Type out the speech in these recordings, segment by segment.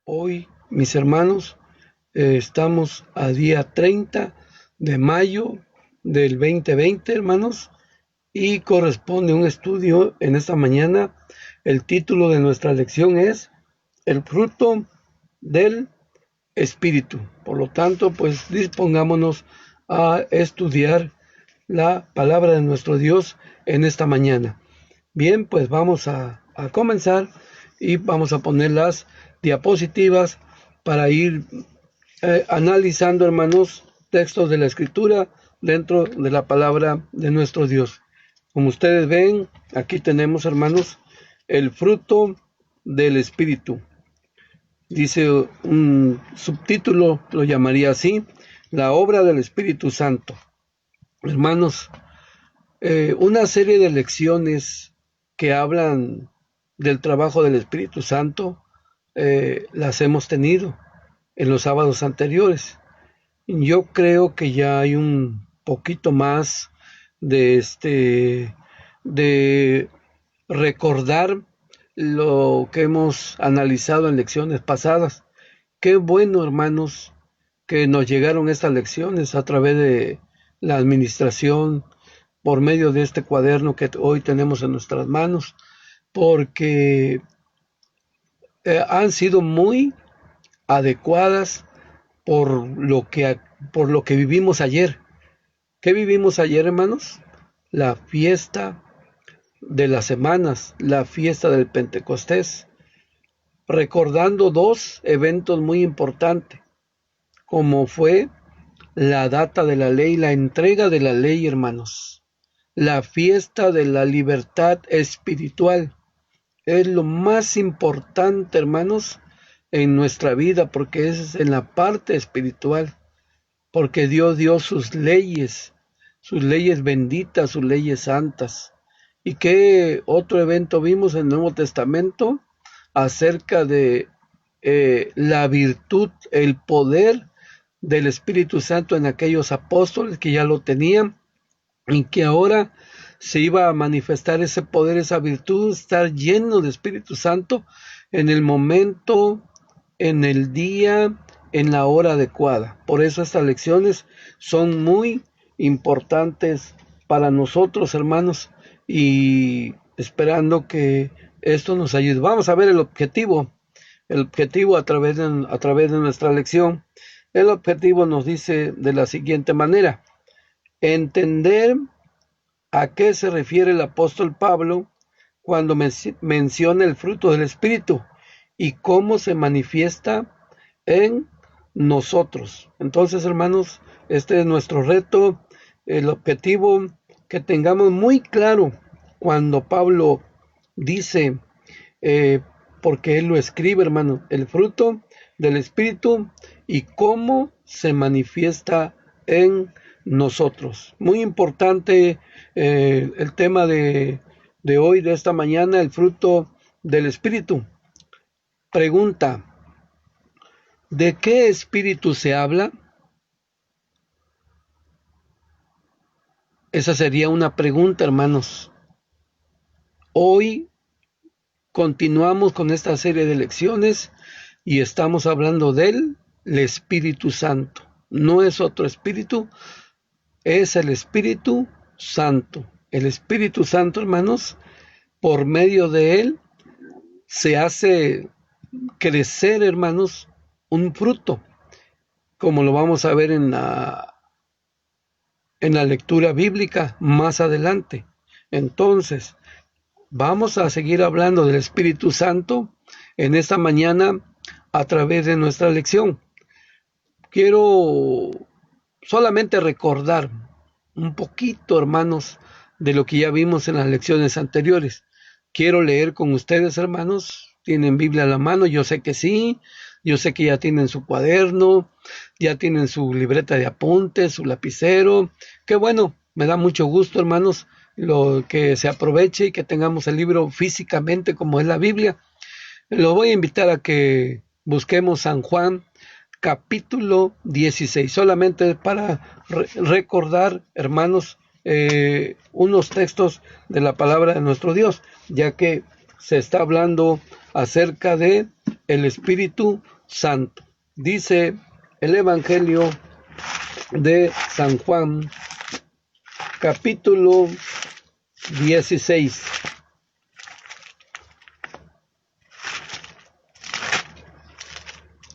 Hoy, mis hermanos, estamos a día 30 de mayo del 2020, hermanos, y corresponde un estudio en esta mañana. El título de nuestra lección es El fruto del Espíritu. Por lo tanto, pues dispongámonos a estudiar la palabra de nuestro Dios en esta mañana. Bien, pues vamos a comenzar y vamos a poner las diapositivas para ir analizando, hermanos, textos de la Escritura dentro de la palabra de nuestro Dios. Como ustedes ven, aquí tenemos, hermanos, el fruto del Espíritu. Dice un subtítulo, lo llamaría así, la obra del Espíritu Santo. Hermanos, una serie de lecciones que hablan del trabajo del Espíritu Santo las hemos tenido en los sábados anteriores. Yo creo que ya hay un poquito más de de recordar lo que hemos analizado en lecciones pasadas. Qué bueno, hermanos, que nos llegaron estas lecciones a través de la administración por medio de este cuaderno que hoy tenemos en nuestras manos, porque han sido muy adecuadas por lo que vivimos ayer. ¿Qué vivimos ayer, hermanos? La fiesta de las semanas, la fiesta del Pentecostés, recordando dos eventos muy importantes, como fue la data de la ley, la entrega de la ley, hermanos. La fiesta de la libertad espiritual es lo más importante, hermanos, en nuestra vida, porque es en la parte espiritual, porque Dios dio sus leyes benditas, sus leyes santas. ¿Y qué otro evento vimos en el Nuevo Testamento? Acerca de la virtud, el poder del Espíritu Santo en aquellos apóstoles que ya lo tenían y que ahora se iba a manifestar ese poder, esa virtud, estar lleno de Espíritu Santo en el momento, en el día, en la hora adecuada. Por eso estas lecciones son muy importantes para nosotros, hermanos, y esperando que esto nos ayude. Vamos a ver el objetivo a través de nuestra lección. El objetivo nos dice de la siguiente manera: entender a qué se refiere el apóstol Pablo cuando menciona el fruto del Espíritu y cómo se manifiesta en nosotros. Entonces, hermanos, este es nuestro reto, el objetivo, que tengamos muy claro cuando Pablo dice, porque él lo escribe, hermano, el fruto del Espíritu y cómo se manifiesta en nosotros. Muy importante el tema de hoy, de esta mañana, el fruto del Espíritu. Pregunta: ¿de qué espíritu se habla? Esa sería una pregunta, hermanos. Hoy continuamos con esta serie de lecciones y estamos hablando del Espíritu Santo. No es otro espíritu, es el Espíritu Santo. El Espíritu Santo, hermanos, por medio de él se hace crecer, hermanos, un fruto, como lo vamos a ver en la lectura bíblica más adelante. Entonces, vamos a seguir hablando del Espíritu Santo en esta mañana a través de nuestra lección. Quiero solamente recordar un poquito, hermanos, de lo que ya vimos en las lecciones anteriores. Quiero leer con ustedes, hermanos. ¿Tienen Biblia a la mano? Yo sé que sí. Yo sé que ya tienen su cuaderno, ya tienen su libreta de apuntes, su lapicero. Qué bueno, me da mucho gusto, hermanos, lo que se aproveche y que tengamos el libro físicamente como es la Biblia. Lo voy a invitar a que busquemos San Juan capítulo 16, solamente para recordar, hermanos, unos textos de la palabra de nuestro Dios, ya que se está hablando acerca de el Espíritu Santo. Dice el Evangelio de San Juan, capítulo 16.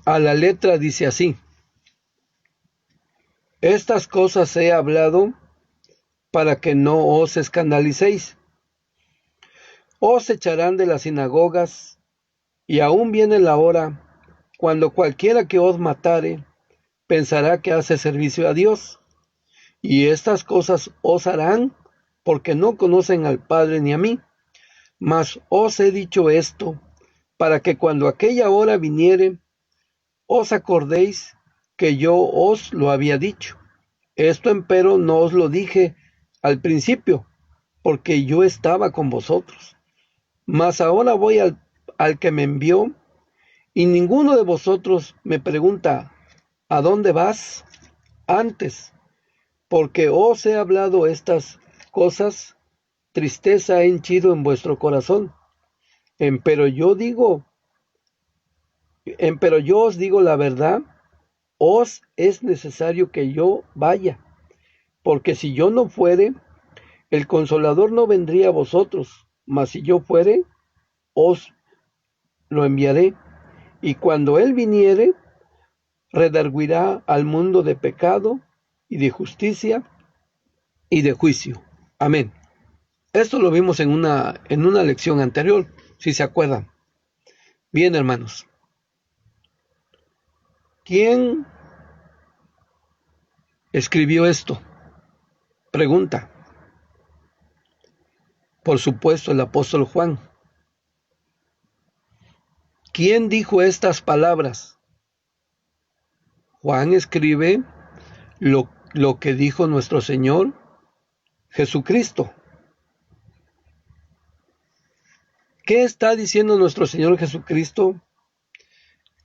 A la letra dice así: estas cosas he hablado para que no os escandalicéis. Os echarán de las sinagogas, y aún viene la hora cuando cualquiera que os matare pensará que hace servicio a Dios. Y estas cosas os harán porque no conocen al Padre ni a mí. Mas os he dicho esto para que cuando aquella hora viniere, os acordéis que yo os lo había dicho. Esto empero no os lo dije al principio, porque yo estaba con vosotros. Mas ahora voy al que me envió, y ninguno de vosotros me pregunta, ¿a dónde vas? Antes, porque os he hablado estas cosas, tristeza ha henchido en vuestro corazón. Empero yo os digo la verdad, os es necesario que yo vaya, porque si yo no fuere, el Consolador no vendría a vosotros, mas si yo fuere, os lo enviaré. Y cuando Él viniere, redarguirá al mundo de pecado y de justicia y de juicio. Amén. Esto lo vimos en una lección anterior, si se acuerdan. Bien, hermanos. ¿Quién escribió esto? Pregunta. Por supuesto, el apóstol Juan. ¿Quién dijo estas palabras? Juan escribe lo que dijo nuestro Señor Jesucristo. ¿Qué está diciendo nuestro Señor Jesucristo?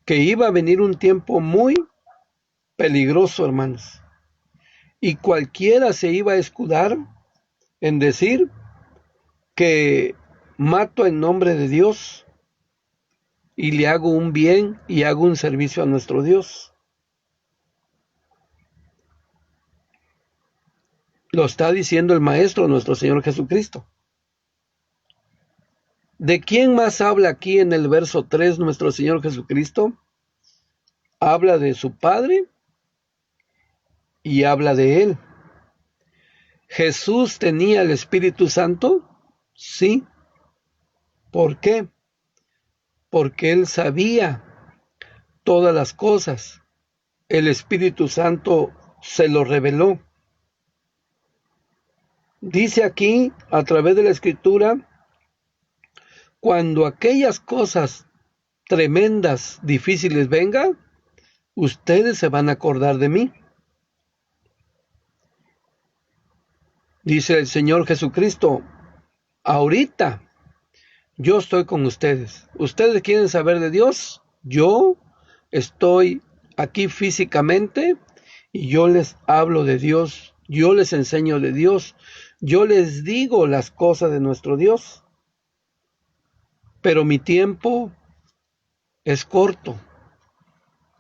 Que iba a venir un tiempo muy peligroso, hermanos. Y cualquiera se iba a escudar en decir que mato en nombre de Dios y le hago un bien y hago un servicio a nuestro Dios. Lo está diciendo el Maestro, nuestro Señor Jesucristo. ¿De quién más habla aquí en el verso 3 nuestro Señor Jesucristo? Habla de su Padre y habla de Él. ¿Jesús tenía el Espíritu Santo? Sí. ¿Por qué? Porque Él sabía todas las cosas. El Espíritu Santo se lo reveló. Dice aquí, a través de la Escritura, cuando aquellas cosas tremendas, difíciles vengan, ustedes se van a acordar de mí. Dice el Señor Jesucristo, ahorita yo estoy con ustedes. ¿Ustedes quieren saber de Dios? Yo estoy aquí físicamente y yo les hablo de Dios, yo les enseño de Dios, yo les digo las cosas de nuestro Dios. Pero mi tiempo es corto.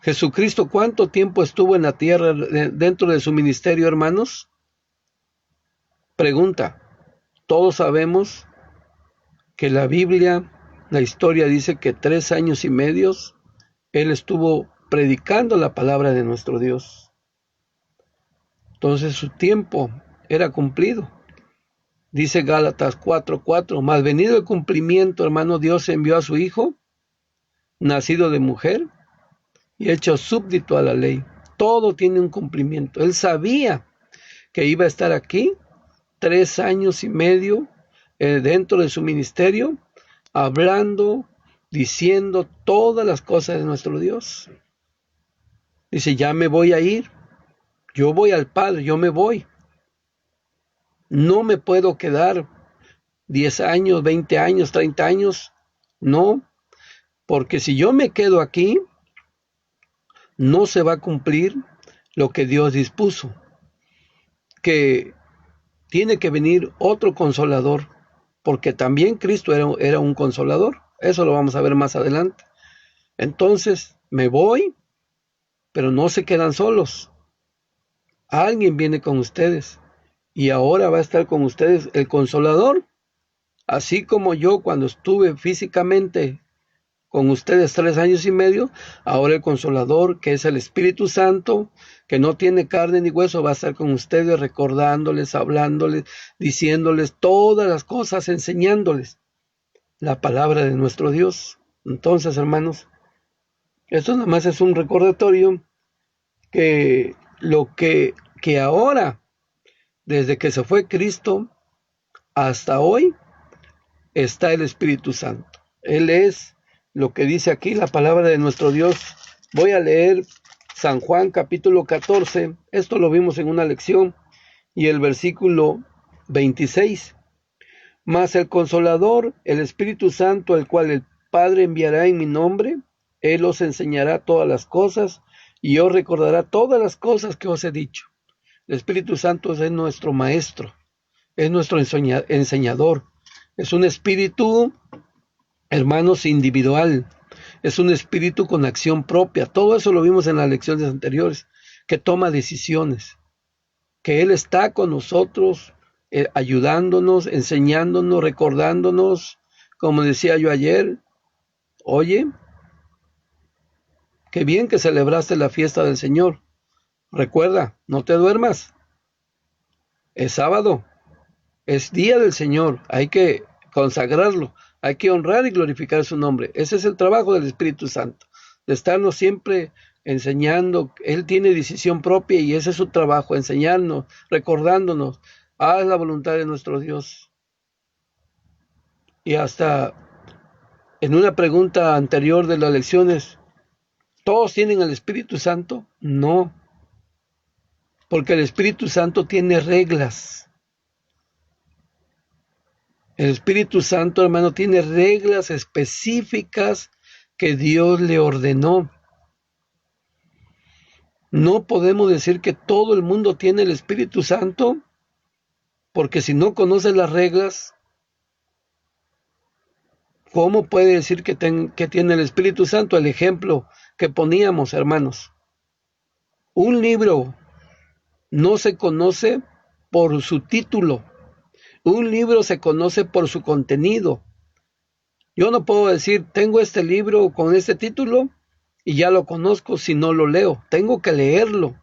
Jesucristo, ¿cuánto tiempo estuvo en la tierra dentro de su ministerio, hermanos? Pregunta. Todos sabemos que la Biblia, la historia dice que 3 años y medio Él estuvo predicando la palabra de nuestro Dios. Entonces su tiempo era cumplido. Dice Gálatas 4:4, mas venido el cumplimiento, hermano, Dios envió a su Hijo, nacido de mujer y hecho súbdito a la ley. Todo tiene un cumplimiento. Él sabía que iba a estar aquí 3 años y medio dentro de su ministerio, hablando, diciendo todas las cosas de nuestro Dios. Dice, ya me voy a ir, yo voy al Padre, yo me voy. No me puedo quedar 10 años, 20 años, 30 años, no, porque si yo me quedo aquí, no se va a cumplir lo que Dios dispuso, que tiene que venir otro consolador, porque también Cristo era un consolador. Eso lo vamos a ver más adelante. Entonces, me voy, pero no se quedan solos. Alguien viene con ustedes y ahora va a estar con ustedes el Consolador, así como yo cuando estuve físicamente con ustedes 3 años y medio, ahora el Consolador, que es el Espíritu Santo, que no tiene carne ni hueso, va a estar con ustedes recordándoles, hablándoles, diciéndoles todas las cosas, enseñándoles la palabra de nuestro Dios. Entonces, hermanos, esto nada más es un recordatorio que que ahora, desde que se fue Cristo hasta hoy, está el Espíritu Santo. Él es lo que dice aquí la palabra de nuestro Dios. Voy a leer San Juan capítulo 14, esto lo vimos en una lección, y el versículo 26. Mas el Consolador, el Espíritu Santo, el cual el Padre enviará en mi nombre, Él os enseñará todas las cosas, y os recordará todas las cosas que os he dicho. El Espíritu Santo es nuestro Maestro, es nuestro enseñador, es un espíritu, hermanos, individual, es un espíritu con acción propia. Todo eso lo vimos en las lecciones anteriores, que toma decisiones, que Él está con nosotros, ayudándonos, enseñándonos, recordándonos, como decía yo ayer, oye, qué bien que celebraste la fiesta del Señor. Recuerda, no te duermas, es sábado, es día del Señor, hay que consagrarlo, hay que honrar y glorificar su nombre. Ese es el trabajo del Espíritu Santo, de estarnos siempre enseñando. Él tiene decisión propia y ese es su trabajo, enseñarnos, recordándonos, haz la voluntad de nuestro Dios. Y hasta en una pregunta anterior de las lecciones, ¿todos tienen el Espíritu Santo? No, porque el Espíritu Santo tiene reglas. El Espíritu Santo, hermano, tiene reglas específicas que Dios le ordenó. No podemos decir que todo el mundo tiene el Espíritu Santo, porque si no conoce las reglas, ¿cómo puede decir que tiene el Espíritu Santo? El ejemplo que poníamos, hermanos. Un libro no se conoce por su título. Un libro se conoce por su contenido. Yo no puedo decir, tengo este libro con este título y ya lo conozco si no lo leo. Tengo que leerlo,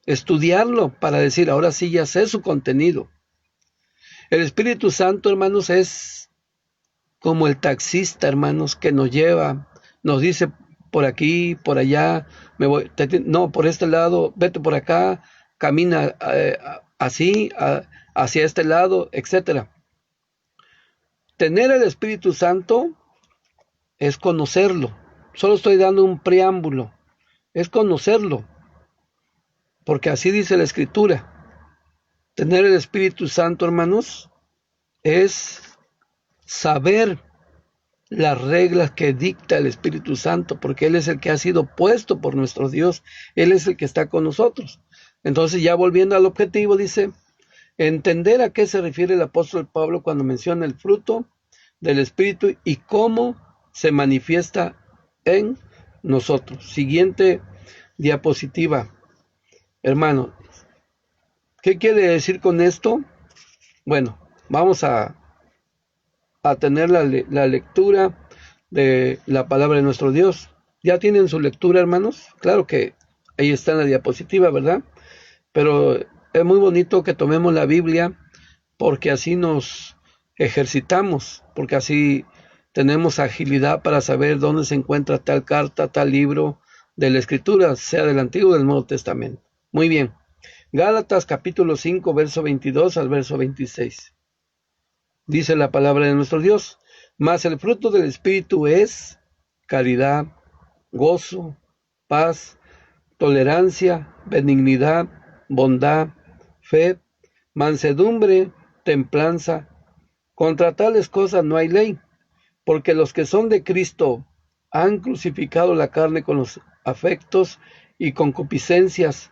estudiarlo para decir, ahora sí ya sé su contenido. El Espíritu Santo, hermanos, es como el taxista, hermanos, que nos lleva, nos dice por aquí, por allá, no, por este lado, vete por acá, camina así, hacia este lado, etcétera. Tener el Espíritu Santo es conocerlo. Solo estoy dando un preámbulo. Es conocerlo. Porque así dice la Escritura. Tener el Espíritu Santo, hermanos, es saber las reglas que dicta el Espíritu Santo, porque Él es el que ha sido puesto por nuestro Dios. Él es el que está con nosotros. Entonces, ya volviendo al objetivo, dice, entender a qué se refiere el apóstol Pablo cuando menciona el fruto del Espíritu y cómo se manifiesta en nosotros. Siguiente diapositiva. Hermano, ¿qué quiere decir con esto? Bueno, vamos a tener la lectura de la palabra de nuestro Dios. ¿Ya tienen su lectura, hermanos? Claro que ahí está en la diapositiva, ¿verdad? Pero es muy bonito que tomemos la Biblia porque así nos ejercitamos, porque así tenemos agilidad para saber dónde se encuentra tal carta, tal libro de la Escritura, sea del Antiguo o del Nuevo Testamento. Muy bien. Gálatas capítulo 5, verso 22 al verso 26. Dice la palabra de nuestro Dios, mas el fruto del Espíritu es caridad, gozo, paz, tolerancia, benignidad, bondad, fe, mansedumbre, templanza. Contra tales cosas no hay ley, porque los que son de Cristo han crucificado la carne con los afectos y concupiscencias.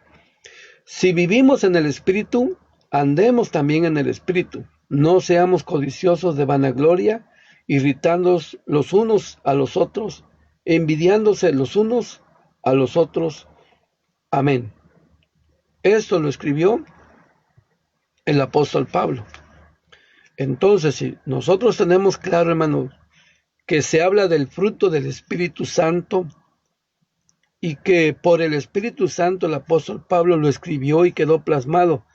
Si vivimos en el Espíritu, andemos también en el Espíritu. No seamos codiciosos de vanagloria, irritándonos los unos a los otros, envidiándose los unos a los otros. Amén. Esto lo escribió el apóstol Pablo. Entonces, si nosotros tenemos claro, hermanos, que se habla del fruto del Espíritu Santo y que por el Espíritu Santo el apóstol Pablo lo escribió y quedó plasmado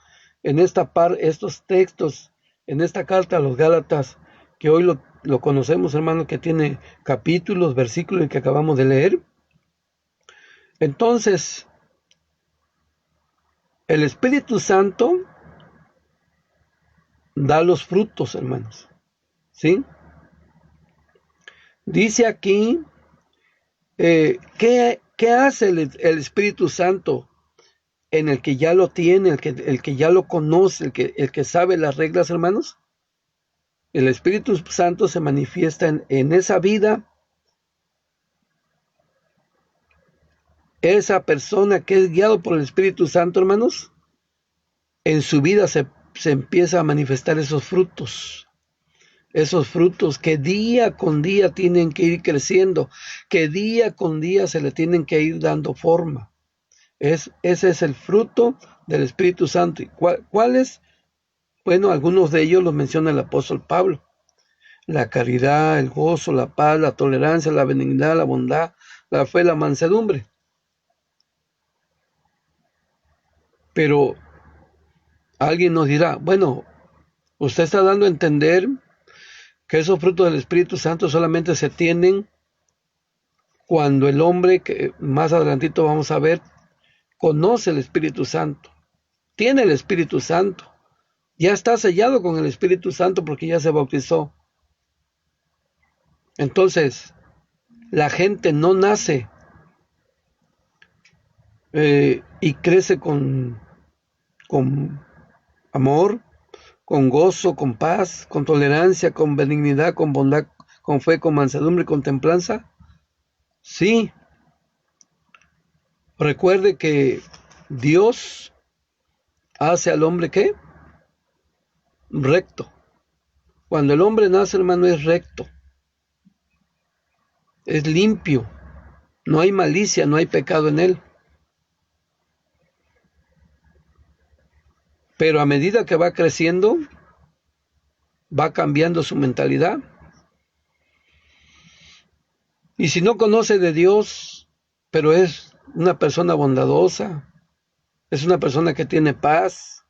en estos textos, en esta carta a los Gálatas, que hoy lo conocemos, hermano, que tiene capítulos, versículos que acabamos de leer. Entonces, el Espíritu Santo da los frutos, hermanos, ¿sí? Dice aquí, ¿qué hace el Espíritu Santo en el que ya lo tiene, el que ya lo conoce, el que sabe las reglas, hermanos? El Espíritu Santo se manifiesta en esa vida, esa persona que es guiado por el Espíritu Santo, hermanos, en su vida se empieza a manifestar esos frutos que día con día tienen que ir creciendo, que día con día se le tienen que ir dando forma. Ese es el fruto del Espíritu Santo. ¿Cuáles? Bueno, algunos de ellos los menciona el apóstol Pablo. La caridad, el gozo, la paz, la tolerancia, la benignidad, la bondad, la fe, la mansedumbre. Pero alguien nos dirá, bueno, usted está dando a entender que esos frutos del Espíritu Santo solamente se tienen cuando el hombre, que más adelantito vamos a ver, conoce el Espíritu Santo, tiene el Espíritu Santo, ya está sellado con el Espíritu Santo porque ya se bautizó. Entonces, la gente no nace y crece con amor, con gozo, con paz, con tolerancia, con benignidad, con bondad, con fe, con mansedumbre, con templanza. Sí, recuerde que Dios hace al hombre ¿qué? Recto. Cuando el hombre nace, hermano, es recto, es limpio, no hay malicia, no hay pecado en él. Pero a medida que va creciendo, va cambiando su mentalidad. Y si no conoce de Dios, pero es una persona bondadosa, es una persona que tiene paz,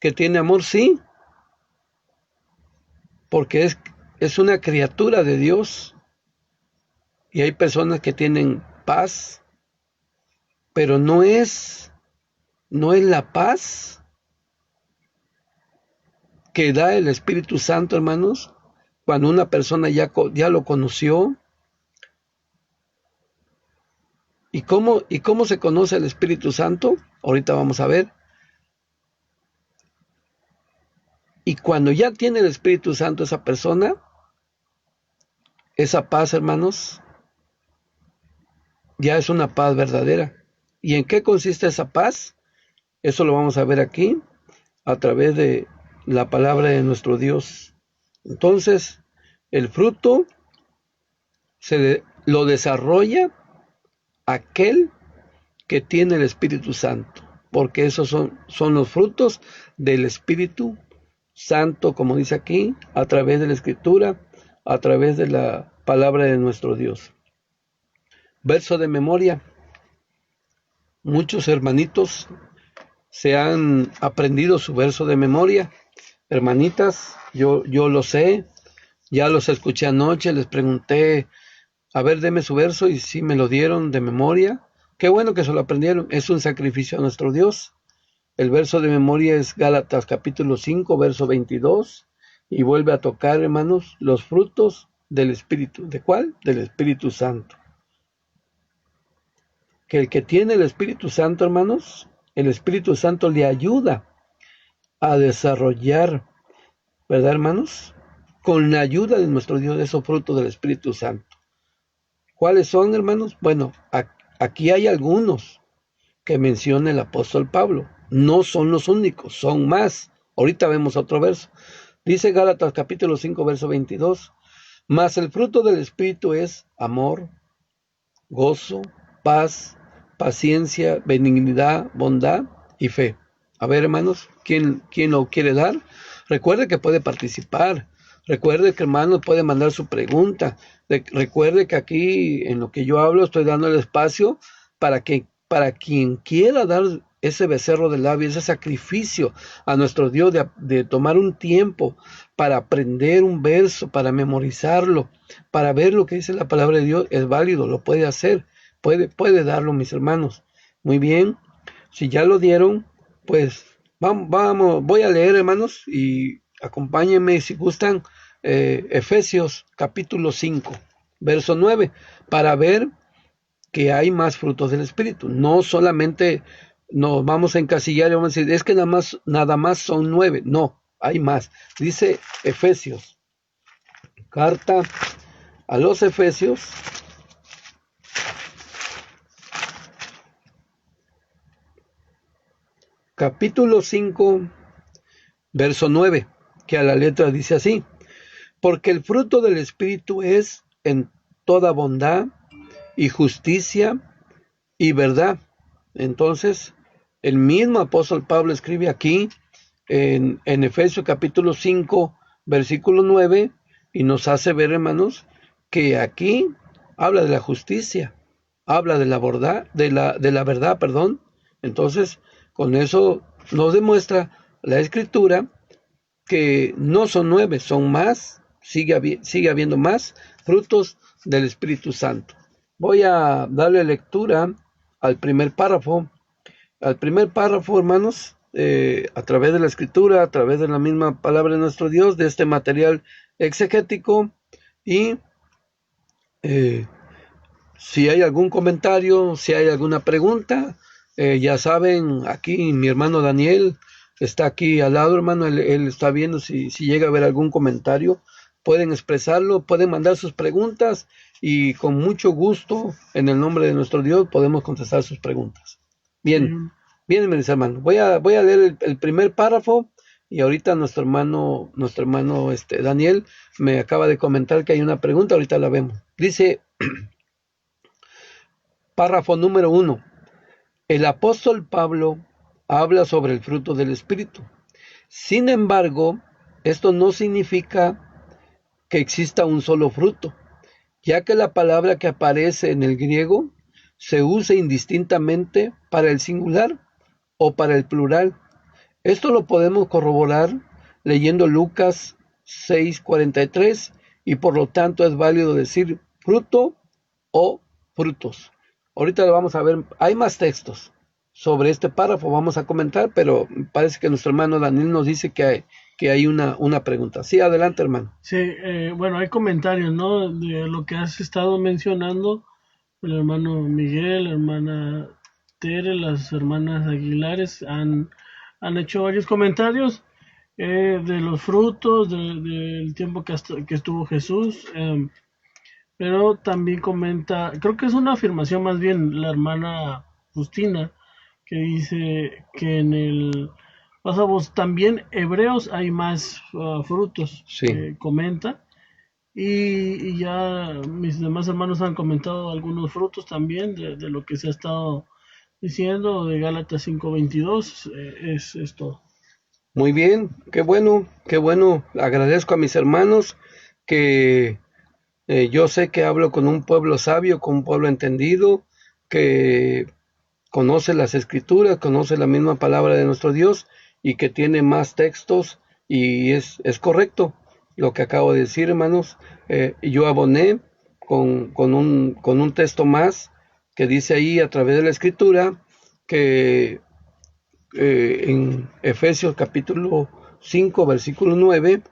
que tiene amor, sí, porque es una criatura de Dios. Y hay personas que tienen paz, pero no es la paz que da el Espíritu Santo, hermanos, cuando una persona ya lo conoció. ¿Y cómo se conoce el Espíritu Santo? Ahorita vamos a ver. Y cuando ya tiene el Espíritu Santo esa persona, esa paz, hermanos, ya es una paz verdadera. ¿Y en qué consiste esa paz? Eso lo vamos a ver aquí a través de la palabra de nuestro Dios. Entonces, el fruto lo desarrolla aquel que tiene el Espíritu Santo, porque esos son los frutos del Espíritu Santo, como dice aquí, a través de la Escritura, a través de la palabra de nuestro Dios. Verso de memoria. Muchos hermanitos se han aprendido su verso de memoria. Hermanitas, yo lo sé, ya los escuché anoche, les pregunté, a ver, deme su verso, y sí me lo dieron de memoria. Qué bueno que se lo aprendieron, es un sacrificio a nuestro Dios. El verso de memoria es Gálatas capítulo 5, verso 22, y vuelve a tocar, hermanos, los frutos del Espíritu. ¿De cuál? Del Espíritu Santo. Que el que tiene el Espíritu Santo, hermanos, el Espíritu Santo le ayuda a desarrollar, ¿verdad, hermanos? Con la ayuda de nuestro Dios, esos frutos del Espíritu Santo. ¿Cuáles son, hermanos? Bueno, aquí hay algunos que menciona el apóstol Pablo. No son los únicos, son más. Ahorita vemos otro verso. Dice Gálatas capítulo 5, verso 22. Mas el fruto del Espíritu es amor, gozo, paz, paciencia, benignidad, bondad y fe. A ver, hermanos, ¿quién lo quiere dar? Recuerde que puede participar. Recuerde que, hermano, puede mandar su pregunta. Recuerde que aquí, en lo que yo hablo, estoy dando el espacio para quien quiera dar ese becerro de labio, ese sacrificio a nuestro Dios de tomar un tiempo para aprender un verso, para memorizarlo, para ver lo que dice la palabra de Dios, es válido, lo puede hacer, puede darlo, mis hermanos. Muy bien, si ya lo dieron, pues voy a leer, hermanos, y acompáñenme si gustan, Efesios capítulo 5, verso 9, para ver que hay más frutos del Espíritu. No solamente nos vamos a encasillar y vamos a decir, es que nada más son 9. No, hay más. Dice Efesios, carta a los Efesios, capítulo 5, verso 9, que a la letra dice así: porque el fruto del Espíritu es en toda bondad y justicia y verdad. Entonces, el mismo apóstol Pablo escribe aquí en Efesios capítulo 5, versículo 9, y nos hace ver, hermanos, que aquí habla de la justicia, habla de la verdad, perdón. Entonces, con eso nos demuestra la escritura que no son 9, son más, sigue habiendo más frutos del Espíritu Santo. Voy a darle lectura al primer párrafo. Al primer párrafo, hermanos, a través de la escritura, a través de la misma palabra de nuestro Dios, de este material exegético, y eh, si hay algún comentario, si hay alguna pregunta, ya saben, aquí mi hermano Daniel está aquí al lado, hermano, él está viendo si llega a haber algún comentario, pueden expresarlo, pueden mandar sus preguntas y con mucho gusto, en el nombre de nuestro Dios, podemos contestar sus preguntas. Bien, bien, mis hermanos, voy a leer el primer párrafo y ahorita nuestro hermano Daniel me acaba de comentar que hay una pregunta, ahorita la vemos. Dice, párrafo número 1. El apóstol Pablo habla sobre el fruto del Espíritu. Sin embargo, esto no significa que exista un solo fruto, ya que la palabra que aparece en el griego se usa indistintamente para el singular o para el plural. Esto lo podemos corroborar leyendo Lucas 6:43 y por lo tanto es válido decir fruto o frutos. Ahorita lo vamos a ver, hay más textos sobre este párrafo, vamos a comentar, pero parece que nuestro hermano Daniel nos dice que hay una pregunta. Sí, adelante, hermano. Sí, bueno, hay comentarios, ¿no? De lo que has estado mencionando, el hermano Miguel, la hermana Tere, las hermanas Aguilares han hecho varios comentarios de los frutos, del tiempo que estuvo Jesús, pero también comenta, creo que es una afirmación más bien la hermana Justina, que dice que en el pasamos también Hebreos hay más frutos, Sí. comenta. Y ya mis demás hermanos han comentado algunos frutos también de lo que se ha estado diciendo de Gálatas 5:22, es todo. Muy bien, qué bueno, qué bueno. Agradezco a mis hermanos que yo sé que hablo con un pueblo sabio, con un pueblo entendido, que conoce las escrituras, conoce la misma palabra de nuestro Dios y que tiene más textos y es correcto lo que acabo de decir, hermanos. Yo aboné con un texto más que dice ahí a través de la escritura que en Efesios capítulo 5 versículo 9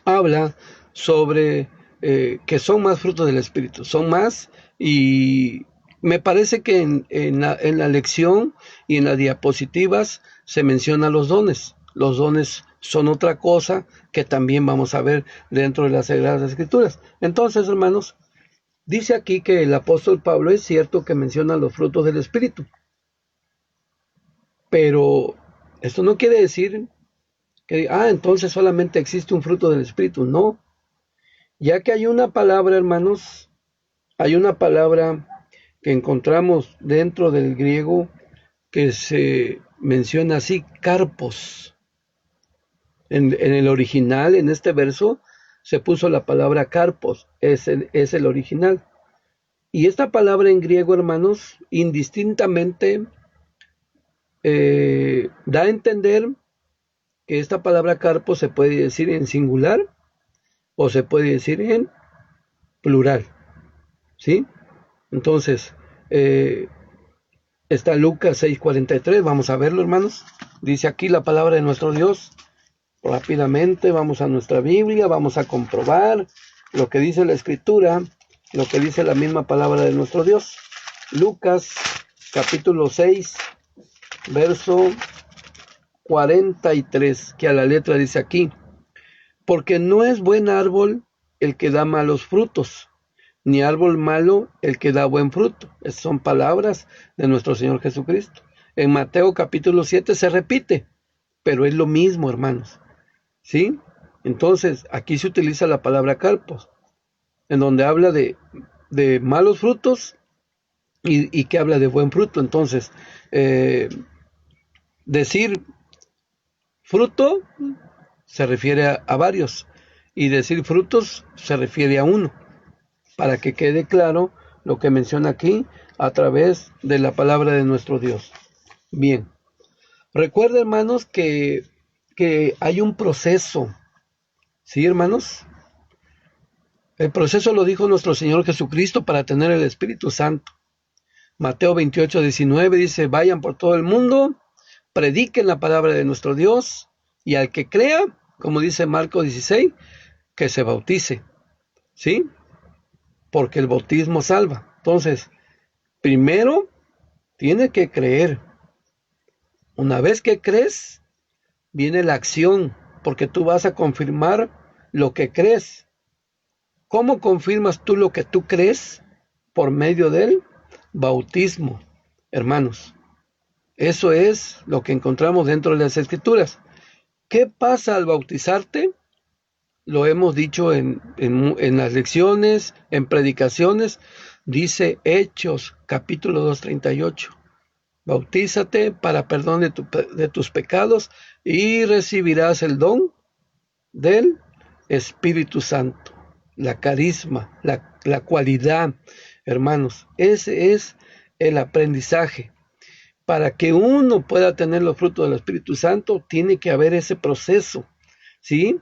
habla sobre que son más frutos del Espíritu, son más, y me parece que en la lección y en las diapositivas se mencionan los dones. Los dones son otra cosa que también vamos a ver dentro de las Sagradas Escrituras. Entonces, hermanos, dice aquí que el apóstol Pablo es cierto que menciona los frutos del Espíritu, pero esto no quiere decir que, entonces solamente existe un fruto del Espíritu. No, ya que hay una palabra, hermanos, hay una palabra que encontramos dentro del griego que se menciona así, carpos. En el original, en este verso, se puso la palabra carpos, es el original. Y esta palabra en griego, hermanos, indistintamente da a entender que esta palabra carpos se puede decir en singular o se puede decir en plural, ¿sí? Entonces, está Lucas 6:43, vamos a verlo, hermanos. Dice aquí la palabra de nuestro Dios. Rápidamente vamos a nuestra Biblia, vamos a comprobar lo que dice la Escritura, lo que dice la misma palabra de nuestro Dios. Lucas capítulo 6, verso 43, que a la letra dice aquí: porque no es buen árbol el que da malos frutos, ni árbol malo el que da buen fruto. Esas son palabras de nuestro Señor Jesucristo. En Mateo capítulo 7 se repite, pero es lo mismo, hermanos, ¿sí? Entonces, aquí se utiliza la palabra carpos, en donde habla de malos frutos y que habla de buen fruto. Entonces, decir fruto se refiere a varios y decir frutos se refiere a uno, para que quede claro lo que menciona aquí a través de la palabra de nuestro Dios. Bien, recuerda, hermanos, que hay un proceso, ¿sí, hermanos? El proceso lo dijo nuestro Señor Jesucristo para tener el Espíritu Santo. Mateo 28:19 dice: vayan por todo el mundo, prediquen la palabra de nuestro Dios, y al que crea, como dice Marcos 16, que se bautice, ¿sí? Porque el bautismo salva. Entonces, primero tiene que creer. Una vez que crees, viene la acción, porque tú vas a confirmar lo que crees. ¿Cómo confirmas tú lo que tú crees? Por medio del bautismo, hermanos. Eso es lo que encontramos dentro de las Escrituras. ¿Qué pasa al bautizarte? Lo hemos dicho en las lecciones, en predicaciones. Dice Hechos, capítulo 2:38. Bautízate para perdón de tus pecados y recibirás el don del Espíritu Santo, la carisma, la cualidad, hermanos. Ese es el aprendizaje. Para que uno pueda tener los frutos del Espíritu Santo, tiene que haber ese proceso, ¿sí?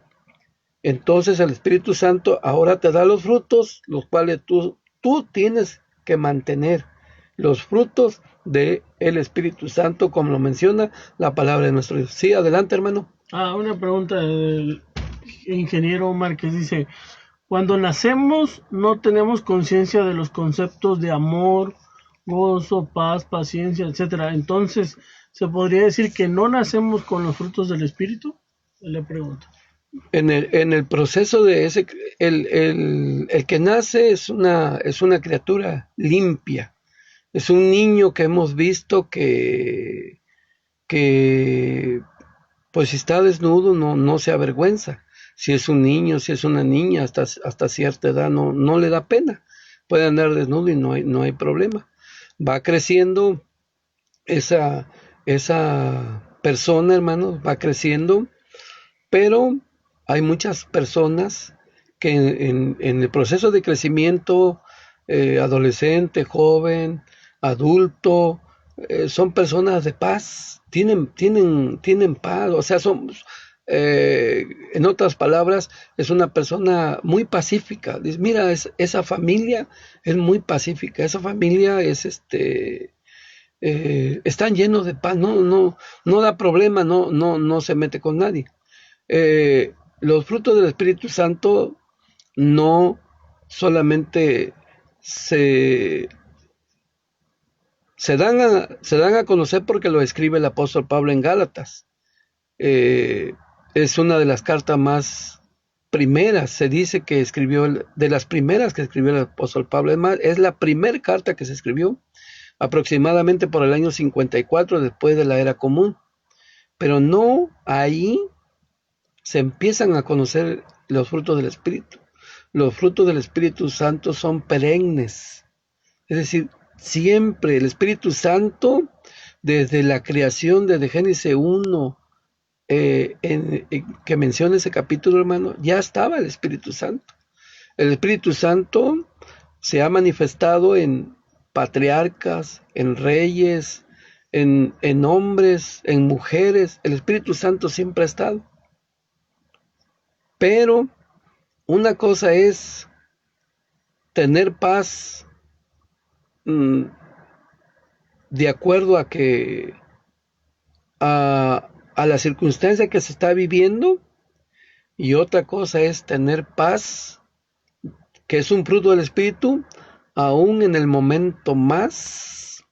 Entonces el Espíritu Santo ahora te da los frutos, los cuales tú tienes que mantener. Los frutos del Espíritu Santo, como lo menciona la palabra de nuestro Dios. Sí, adelante, hermano. Una pregunta del ingeniero Omar que dice: cuando nacemos no tenemos conciencia de los conceptos de amor, gozo, paz, paciencia, etcétera. Entonces, ¿se podría decir que no nacemos con los frutos del Espíritu? Le pregunto. En el proceso de ese, el que nace es una criatura limpia. Es un niño que hemos visto que pues si está desnudo no se avergüenza. Si es un niño, si es una niña, hasta cierta edad no le da pena. Puede andar desnudo y no hay problema. Va creciendo esa persona, hermanos, va creciendo, pero hay muchas personas que en el proceso de crecimiento, adolescente, joven, adulto, son personas de paz, tienen paz, o sea, en otras palabras, es una persona muy pacífica. Dice, mira, esa familia es muy pacífica, esa familia están llenos de paz, no da problema, no se mete con nadie. Los frutos del Espíritu Santo no solamente se dan a conocer porque lo escribe el apóstol Pablo en Gálatas. Es una de las cartas más primeras, se dice que escribió, de las primeras que escribió el apóstol Pablo. Es la primera carta que se escribió, aproximadamente por el año 54 después de la era común. Pero no ahí se empiezan a conocer los frutos del Espíritu. Los frutos del Espíritu Santo son perennes, es decir, Siempre el Espíritu Santo, desde la creación, desde Génesis 1, que menciona ese capítulo, hermano, ya estaba el Espíritu Santo. El Espíritu Santo se ha manifestado en patriarcas, en reyes, en hombres, en mujeres. El Espíritu Santo siempre ha estado. Pero una cosa es tener paz mm, de acuerdo a la circunstancia que se está viviendo, y otra cosa es tener paz, que es un fruto del Espíritu, aún en el momento más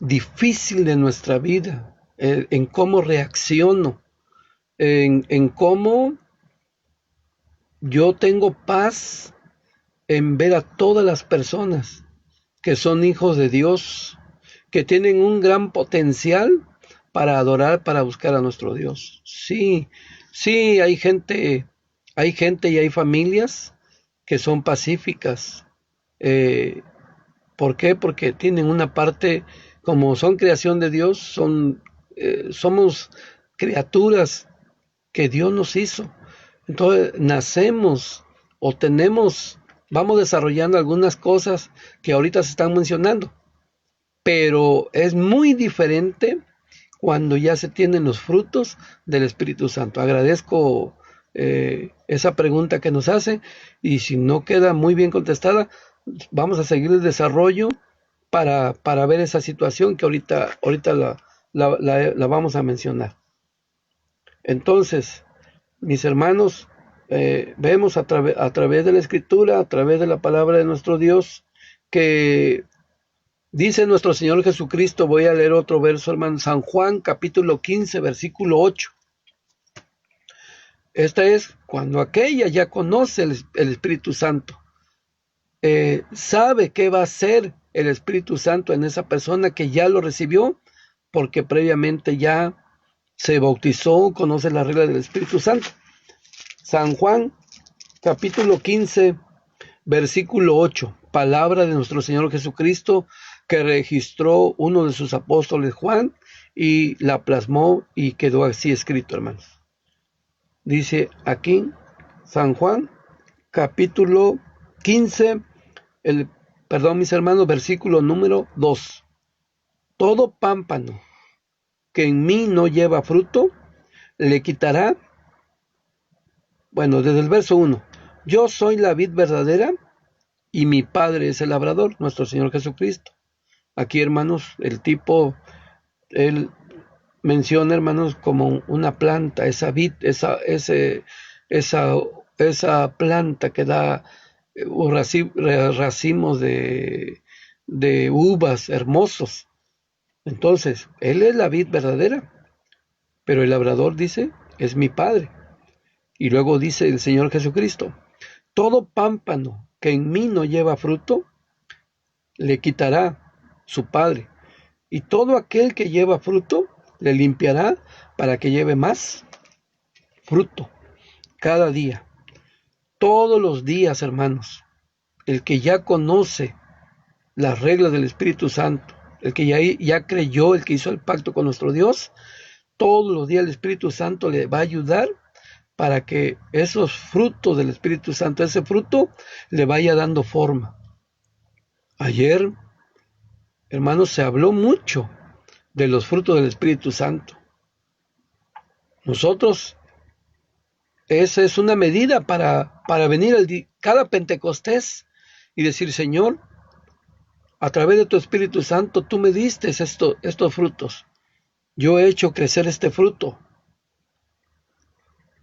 difícil de nuestra vida, en cómo reacciono, en cómo yo tengo paz en ver a todas las personas que son hijos de Dios, que tienen un gran potencial para adorar, para buscar a nuestro Dios. Sí, sí, hay gente y hay familias que son pacíficas. Eh, ¿Por qué? Porque tienen una parte, como son creación de Dios, somos criaturas que Dios nos hizo. Entonces nacemos o vamos desarrollando algunas cosas que ahorita se están mencionando, pero es muy diferente cuando ya se tienen los frutos del Espíritu Santo. Agradezco esa pregunta que nos hace, y si no queda muy bien contestada, vamos a seguir el desarrollo para ver esa situación que ahorita la vamos a mencionar. Entonces, mis hermanos, vemos a través de la Escritura, a través de la palabra de nuestro Dios, que dice nuestro Señor Jesucristo. Voy a leer otro verso, hermano. San Juan, capítulo 15, versículo 8. Esta es cuando aquella ya conoce el Espíritu Santo. Sabe qué va a hacer el Espíritu Santo en esa persona que ya lo recibió, porque previamente ya se bautizó, conoce la regla del Espíritu Santo. San Juan, capítulo 15, versículo 8. Palabra de nuestro Señor Jesucristo, que registró uno de sus apóstoles, Juan, y la plasmó y quedó así escrito, hermanos. Dice aquí, San Juan, capítulo 15, mis hermanos, versículo número 2. Todo pámpano que en mí no lleva fruto, le quitará. Bueno, desde el verso 1. Yo soy la vid verdadera y mi Padre es el labrador, nuestro Señor Jesucristo. Aquí, hermanos, él menciona, hermanos, como una planta, esa vid, esa planta que da racimos de uvas hermosos. Entonces, Él es la vid verdadera, pero el labrador dice, es mi Padre. Y luego dice el Señor Jesucristo, todo pámpano que en mí no lleva fruto, le quitará su Padre. Y todo aquel que lleva fruto, le limpiará para que lleve más fruto cada día. Todos los días, hermanos, el que ya conoce las reglas del Espíritu Santo, el que ya creyó, el que hizo el pacto con nuestro Dios, todos los días el Espíritu Santo le va a ayudar para que esos frutos del Espíritu Santo, ese fruto, le vaya dando forma. Ayer, hermanos, se habló mucho de los frutos del Espíritu Santo. Nosotros, esa es una medida para venir cada Pentecostés y decir, Señor, a través de tu Espíritu Santo, tú me diste estos frutos. Yo he hecho crecer este fruto.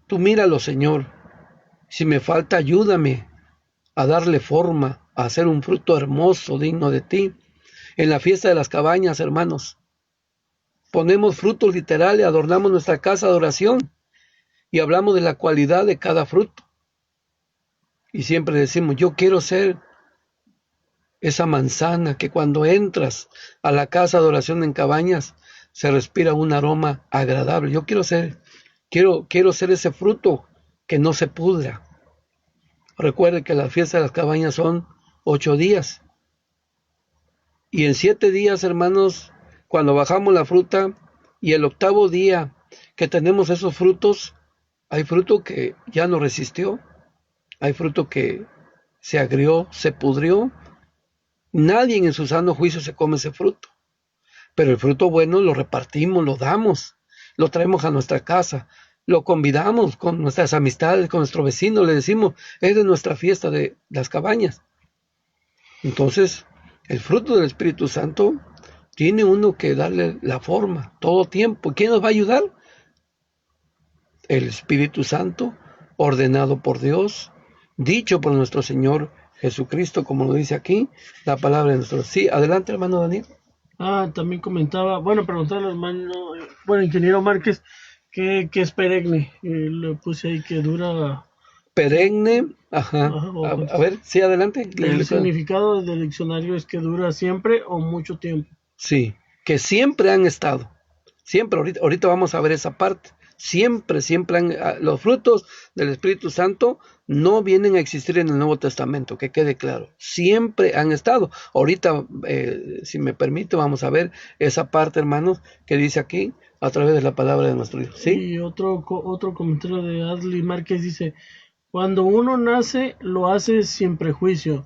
Tú míralo, Señor. Si me falta, ayúdame a darle forma, a hacer un fruto hermoso, digno de ti. En la fiesta de las cabañas, hermanos, ponemos frutos literales, adornamos nuestra casa de oración y hablamos de la cualidad de cada fruto. Y siempre decimos, yo quiero ser esa manzana que cuando entras a la casa de oración en Cabañas se respira un aroma agradable. Yo quiero ser ese fruto que no se pudra. Recuerde que la fiesta de las cabañas son 8 días. Y en 7 días, hermanos, cuando bajamos la fruta, y el octavo día que tenemos esos frutos, hay fruto que ya no resistió, hay fruto que se agrió, se pudrió. Nadie en su sano juicio se come ese fruto. Pero el fruto bueno lo repartimos, lo damos, lo traemos a nuestra casa, lo convidamos con nuestras amistades, con nuestro vecino, le decimos, es de nuestra fiesta de las cabañas. Entonces, el fruto del Espíritu Santo tiene uno que darle la forma todo tiempo. ¿Quién nos va a ayudar? El Espíritu Santo, ordenado por Dios, dicho por nuestro Señor Jesucristo, como lo dice aquí, la palabra de nuestro. Sí, adelante, hermano Daniel. También comentaba, bueno, preguntarle al hermano, bueno, ingeniero Márquez, ¿qué es perenne? Le puse ahí que dura, Perenne, ajá. ajá, A ver, sí, adelante. el significado del diccionario es que dura siempre o mucho tiempo. Sí, que siempre han estado. Siempre, ahorita vamos a ver esa parte. Siempre, los frutos del Espíritu Santo no vienen a existir en el Nuevo Testamento, que quede claro. Siempre han estado. Ahorita, si me permite, vamos a ver esa parte, hermanos, que dice aquí a través de la palabra de nuestro Dios. ¿Sí? Y otro comentario de Adley Márquez dice, cuando uno nace, lo hace sin prejuicio.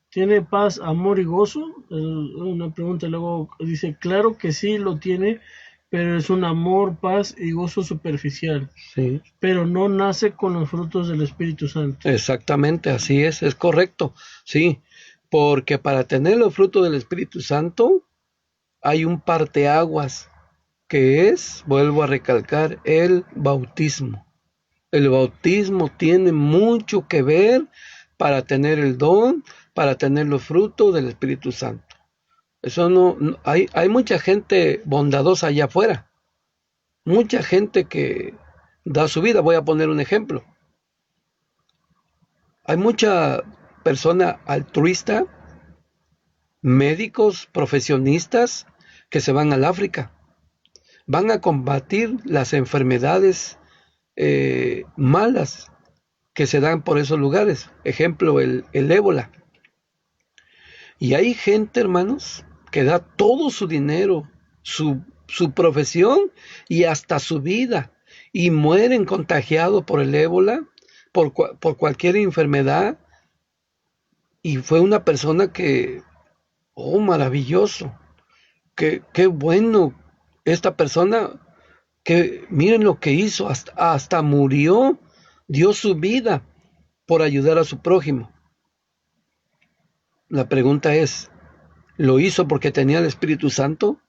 ¿Tiene paz, amor y gozo? Una pregunta, luego dice, claro que sí lo tiene, pero es un amor, paz y gozo superficial, Sí. pero no nace con los frutos del Espíritu Santo. Exactamente, así es correcto. Sí, porque para tener los frutos del Espíritu Santo hay un parteaguas que es, vuelvo a recalcar, el bautismo. El bautismo tiene mucho que ver para tener el don, para tener los frutos del Espíritu Santo. Eso hay mucha gente bondadosa allá afuera, mucha gente que da su vida. Voy a poner un ejemplo. Hay mucha persona altruista, médicos, profesionistas que se van al África, van a combatir las enfermedades malas que se dan por esos lugares. Ejemplo, el ébola. Y hay gente, hermanos, que da todo su dinero, su profesión y hasta su vida, y mueren contagiados por el ébola, por cualquier enfermedad. Y fue una persona que, oh, maravilloso, qué bueno, esta persona, que miren lo que hizo, hasta murió, dio su vida por ayudar a su prójimo. La pregunta es, ¿lo hizo porque tenía el Espíritu Santo?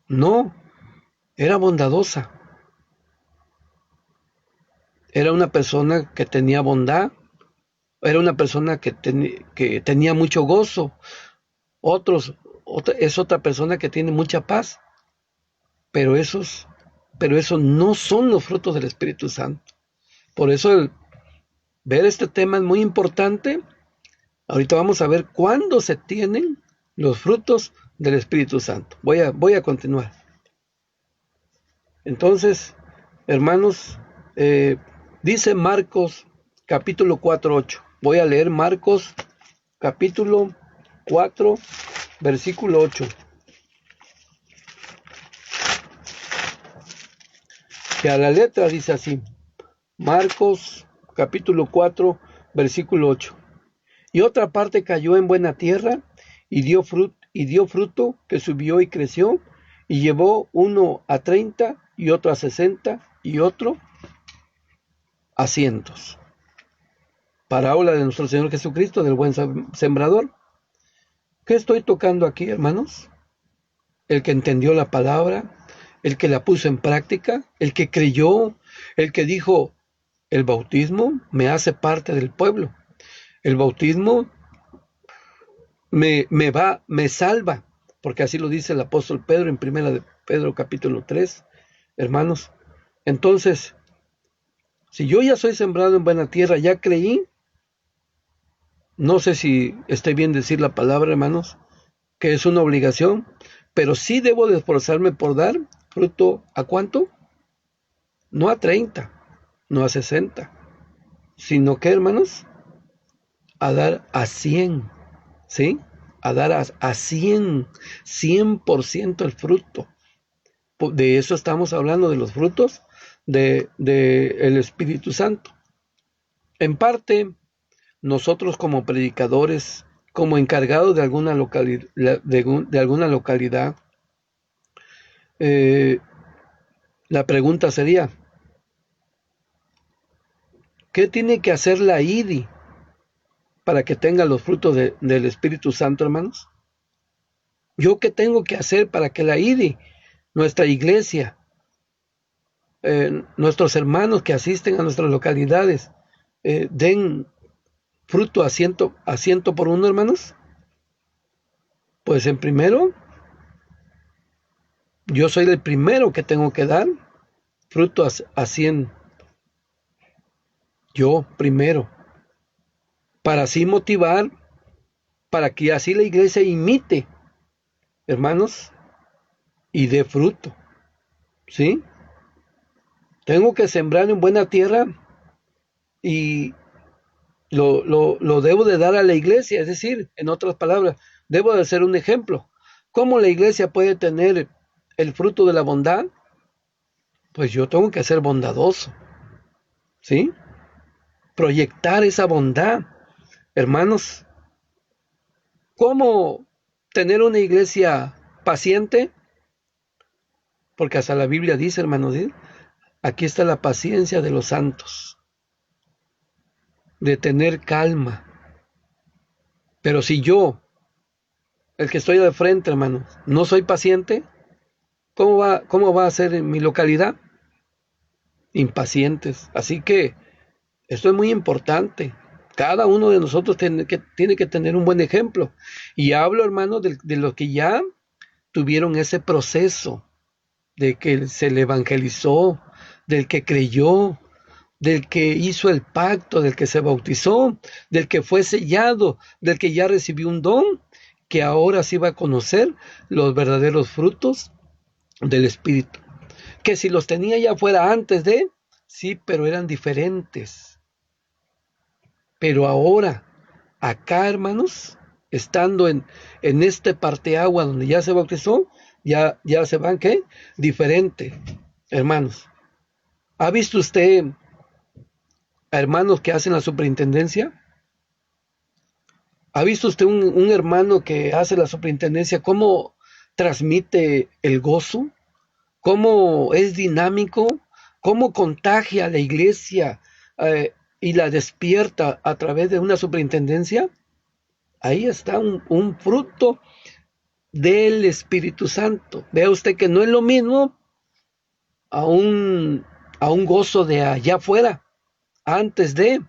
No, era bondadosa. Era una persona que tenía bondad, era una persona que tenía mucho gozo. Es otra persona que tiene mucha paz, pero esos no son los frutos del Espíritu Santo. Por eso ver este tema es muy importante. Ahorita vamos a ver cuándo se tienen los frutos del Espíritu Santo. Voy a continuar. Entonces, hermanos, dice Marcos capítulo 4:8. Voy a leer Marcos capítulo 4, versículo 8. Que a la letra dice así. Marcos capítulo 4, versículo 8. Y otra parte cayó en buena tierra y dio fruto que subió y creció y llevó uno a 30 y otro a 60 y otro a 100. Parábola de nuestro Señor Jesucristo, del buen sembrador. ¿Qué estoy tocando aquí, hermanos? El que entendió la palabra, el que la puso en práctica, el que creyó, el que dijo, el bautismo me hace parte del pueblo. El bautismo me salva, porque así lo dice el apóstol Pedro en primera de Pedro capítulo 3, hermanos. Entonces, si yo ya soy sembrado en buena tierra, ya creí, no sé si esté bien decir la palabra, hermanos, que es una obligación, pero sí debo de esforzarme por dar fruto. ¿A cuánto? No a 30, no a 60, sino que, hermanos, a dar a 100, ¿sí? a dar a 100% el fruto. De eso estamos hablando, de los frutos de el Espíritu Santo. En parte, nosotros como predicadores, como encargados de alguna localidad, la pregunta sería, ¿qué tiene que hacer la IDI para que tenga los frutos del Espíritu Santo, hermanos? ¿Yo qué tengo que hacer para que la IDI, nuestra iglesia, nuestros hermanos que asisten a nuestras localidades, den fruto a ciento por uno, hermanos? Pues en primero, yo soy el primero que tengo que dar fruto a 100. Yo primero, para así motivar, para que así la iglesia imite, hermanos, y dé fruto, ¿sí? Tengo que sembrar en buena tierra y lo debo de dar a la iglesia, es decir, en otras palabras, debo de ser un ejemplo. ¿Cómo la iglesia puede tener el fruto de la bondad? Pues yo tengo que ser bondadoso, ¿sí? Proyectar esa bondad. Hermanos, ¿cómo tener una iglesia paciente? Porque hasta la Biblia dice, hermanos, ¿sí? Aquí está la paciencia de los santos, de tener calma. Pero si yo, el que estoy de frente, hermanos, no soy paciente, cómo va a ser en mi localidad? Impacientes. Así que esto es muy importante. Cada uno de nosotros tiene que tener un buen ejemplo. Y hablo, hermanos, de los que ya tuvieron ese proceso, de que se le evangelizó, del que creyó, del que hizo el pacto, del que se bautizó, del que fue sellado, del que ya recibió un don, que ahora sí va a conocer los verdaderos frutos del Espíritu. Que si los tenía ya fuera antes de, sí, pero eran diferentes. Pero ahora, acá, hermanos, estando en este parteagua donde ya se bautizó, ya se van, ¿qué? Diferente, hermanos. ¿Ha visto usted a hermanos que hacen la superintendencia? ¿Ha visto usted un hermano que hace la superintendencia, cómo transmite el gozo? ¿Cómo es dinámico? ¿Cómo contagia a la iglesia y la despierta a través de una superintendencia? Ahí está un fruto del Espíritu Santo. Vea usted que no es lo mismo a un gozo de allá afuera, antes de.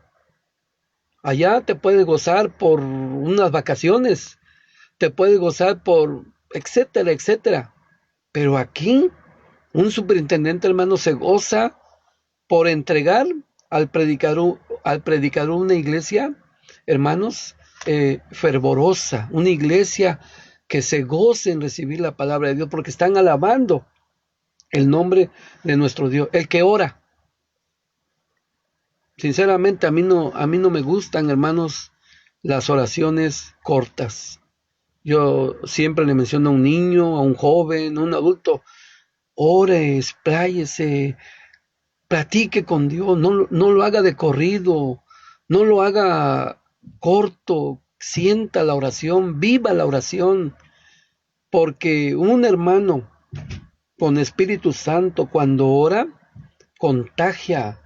Allá te puedes gozar por unas vacaciones, te puedes gozar por etcétera, etcétera. Pero aquí, un superintendente, hermano, se goza por entregar al predicador una iglesia, hermanos, fervorosa, una iglesia que se goce en recibir la palabra de Dios, porque están alabando el nombre de nuestro Dios, el que ora. Sinceramente, a mí no me gustan, hermanos, las oraciones cortas. Yo siempre le menciono a un niño, a un joven, a un adulto, ore, expláyese, platique con Dios, no lo haga de corrido, no lo haga corto, sienta la oración, viva la oración, porque un hermano con Espíritu Santo cuando ora, contagia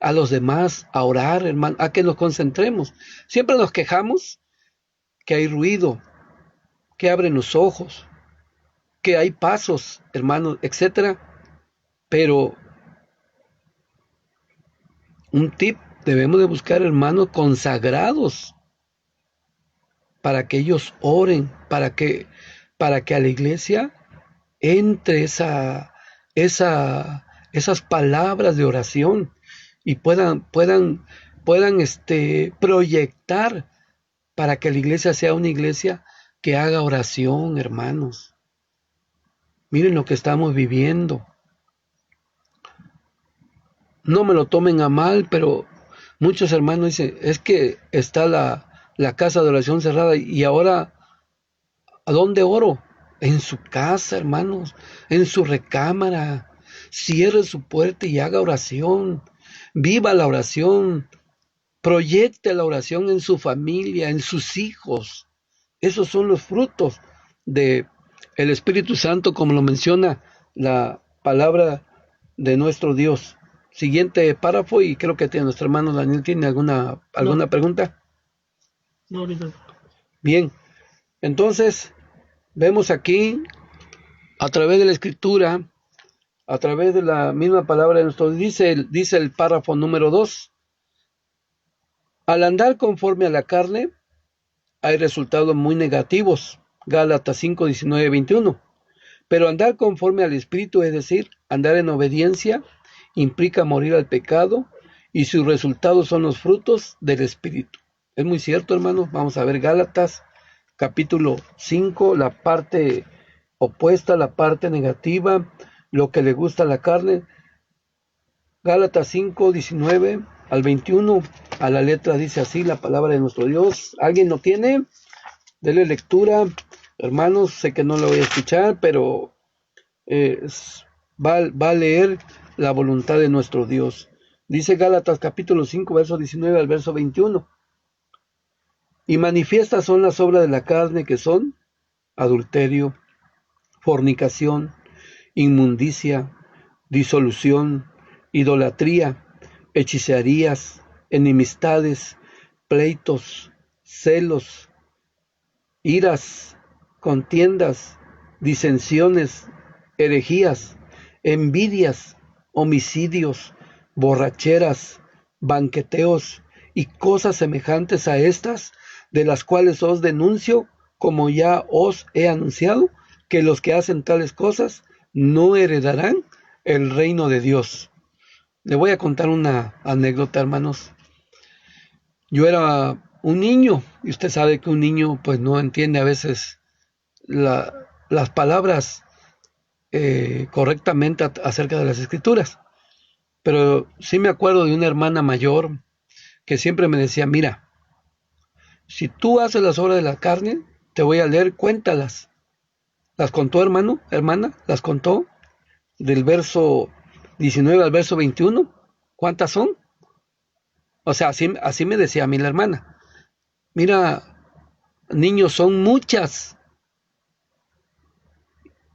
a los demás a orar, hermano, a que nos concentremos. Siempre nos quejamos que hay ruido, que abren los ojos, que hay pasos, hermanos, etcétera, pero un tip, debemos de buscar hermanos consagrados para que ellos oren, para que a la iglesia entre esas palabras de oración y puedan proyectar para que la iglesia sea una iglesia que haga oración, hermanos. Miren lo que estamos viviendo. No me lo tomen a mal, pero muchos hermanos dicen, es que está la casa de oración cerrada y ahora ¿A dónde oro? En su casa, hermanos, en su recámara. Cierre su puerta y haga oración. Viva la oración. Proyecte la oración en su familia, en sus hijos. Esos son los frutos de el Espíritu Santo, como lo menciona la palabra de nuestro Dios. Siguiente párrafo, y creo que nuestro hermano Daniel tiene alguna No, pregunta. no ahorita. Bien, entonces vemos aquí a través de la Escritura, a través de la misma palabra de nuestro Dios, dice el párrafo número 2: al andar conforme a la carne hay resultados muy negativos. Gálatas 5, 19, 21. Pero andar conforme al Espíritu, es decir, andar en obediencia, implica morir al pecado, y sus resultados son los frutos del Espíritu. Es muy cierto, hermanos. Vamos a ver Gálatas capítulo 5, la parte opuesta, la parte negativa, lo que le gusta a la carne. Gálatas 5, 19 al 21, a la letra dice así la palabra de nuestro Dios. ¿Alguien lo tiene? Dele lectura, hermanos. Sé que no lo voy a escuchar, pero va a leer la voluntad de nuestro Dios. Dice Gálatas capítulo 5, verso 19 al verso 21. Y manifiestas son las obras de la carne, que son adulterio, fornicación, inmundicia, disolución, idolatría, hechicerías, enemistades, pleitos, celos, iras, contiendas, disensiones, herejías, envidias, homicidios, borracheras, banqueteos y cosas semejantes a estas, de las cuales os denuncio, como ya os he anunciado, que los que hacen tales cosas no heredarán el reino de Dios. Le voy a contar una anécdota, hermanos. Yo era un niño, y usted sabe que un niño pues no entiende a veces las palabras correctamente acerca de las escrituras. Pero sí me acuerdo de una hermana mayor que siempre me decía: mira, si tú haces las obras de la carne, te voy a leer, cuéntalas. ¿Las contó, hermano, hermana? ¿Las contó? Del verso 19 al verso 21. ¿Cuántas son? O sea, así me decía a mí la hermana. Mira, niños, son muchas.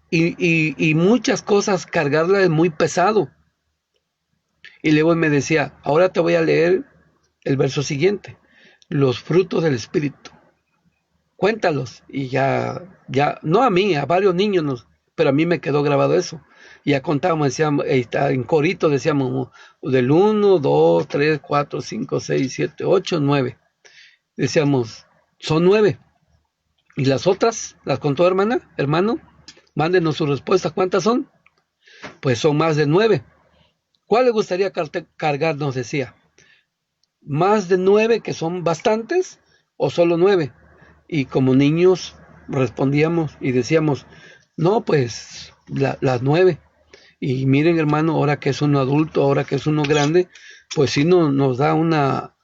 Y muchas cosas, cargarla es muy pesado. Y luego me decía: ahora te voy a leer el verso siguiente: los frutos del Espíritu. Cuéntalos. Y ya, no a mí, a varios niños, pero a mí me quedó grabado eso. Y ya contábamos, decíamos, en corito decíamos, del 1, 2, 3, 4, 5, 6, 7, 8, 9. Decíamos, son 9. ¿Y las otras? ¿Las contó, hermana? Hermano, mándenos su respuesta. ¿Cuántas son? Pues son más de 9. ¿Cuál le gustaría cargar? Nos decía. ¿Más de 9, que son bastantes, o solo 9? Y como niños respondíamos y decíamos: no, pues las 9. Y miren, hermano, ahora que es uno adulto, ahora que es uno grande, pues sí nos da una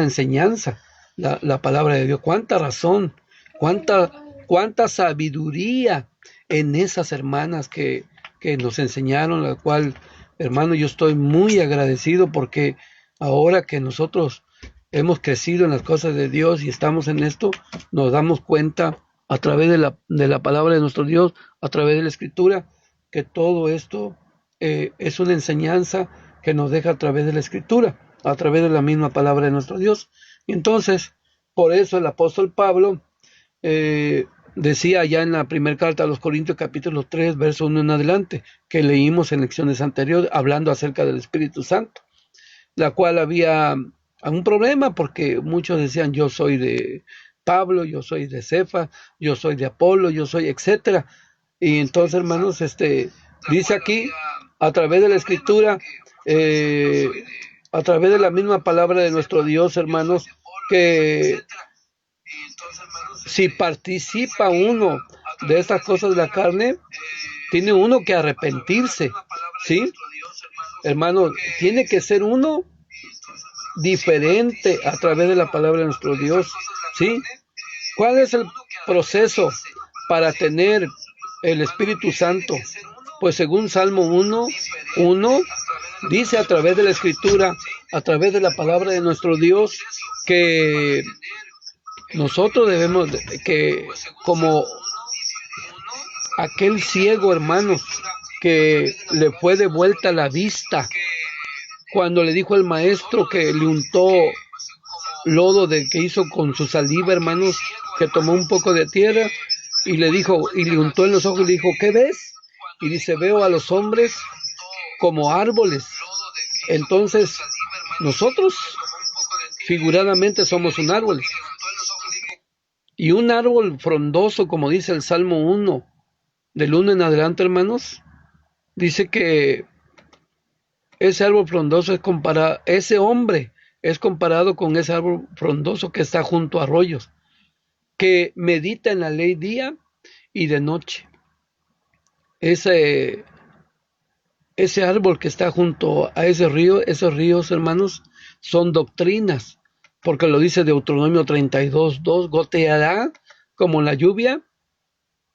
enseñanza la palabra de Dios. Cuánta razón, cuánta sabiduría en esas hermanas que nos enseñaron, la cual, hermano, yo estoy muy agradecido, porque ahora que nosotros hemos crecido en las cosas de Dios y estamos en esto, nos damos cuenta a través de la palabra de nuestro Dios, a través de la Escritura, que todo esto es una enseñanza que nos deja a través de la Escritura, a través de la misma palabra de nuestro Dios. Y entonces, por eso el apóstol Pablo decía ya en la primera carta a los Corintios, capítulo 3, verso 1 en adelante, que leímos en lecciones anteriores, hablando acerca del Espíritu Santo, la cual había un problema, porque muchos decían: yo soy de Pablo, yo soy de Cefa, yo soy de Apolo, yo soy, etcétera. Y entonces, hermanos, dice aquí, a través de la Escritura, a través de la misma palabra de nuestro Dios, hermanos, que si participa uno de estas cosas de la carne, tiene uno que arrepentirse, ¿sí? Hermano, tiene que ser uno diferente a través de la palabra de nuestro Dios, ¿sí? ¿Cuál es el proceso para tener el Espíritu Santo? Pues según Salmo 1:1 dice a través de la Escritura, a través de la palabra de nuestro Dios, que nosotros debemos, que como aquel ciego, hermanos, que le fue de vuelta la vista, cuando le dijo al maestro que le untó lodo que hizo con su saliva, hermanos, que tomó un poco de tierra y le dijo, y le untó en los ojos y le dijo, ¿qué ves? Y dice, veo a los hombres como árboles. Entonces, nosotros figuradamente somos un árbol. Y un árbol frondoso, como dice el Salmo 1, del 1 en adelante, hermanos, dice que ese árbol frondoso es comparado, ese hombre es comparado con ese árbol frondoso que está junto a arroyos, que medita en la ley día y de noche. Ese árbol que está junto a ese río, esos ríos, hermanos, son doctrinas, porque lo dice Deuteronomio 32:2, goteará como la lluvia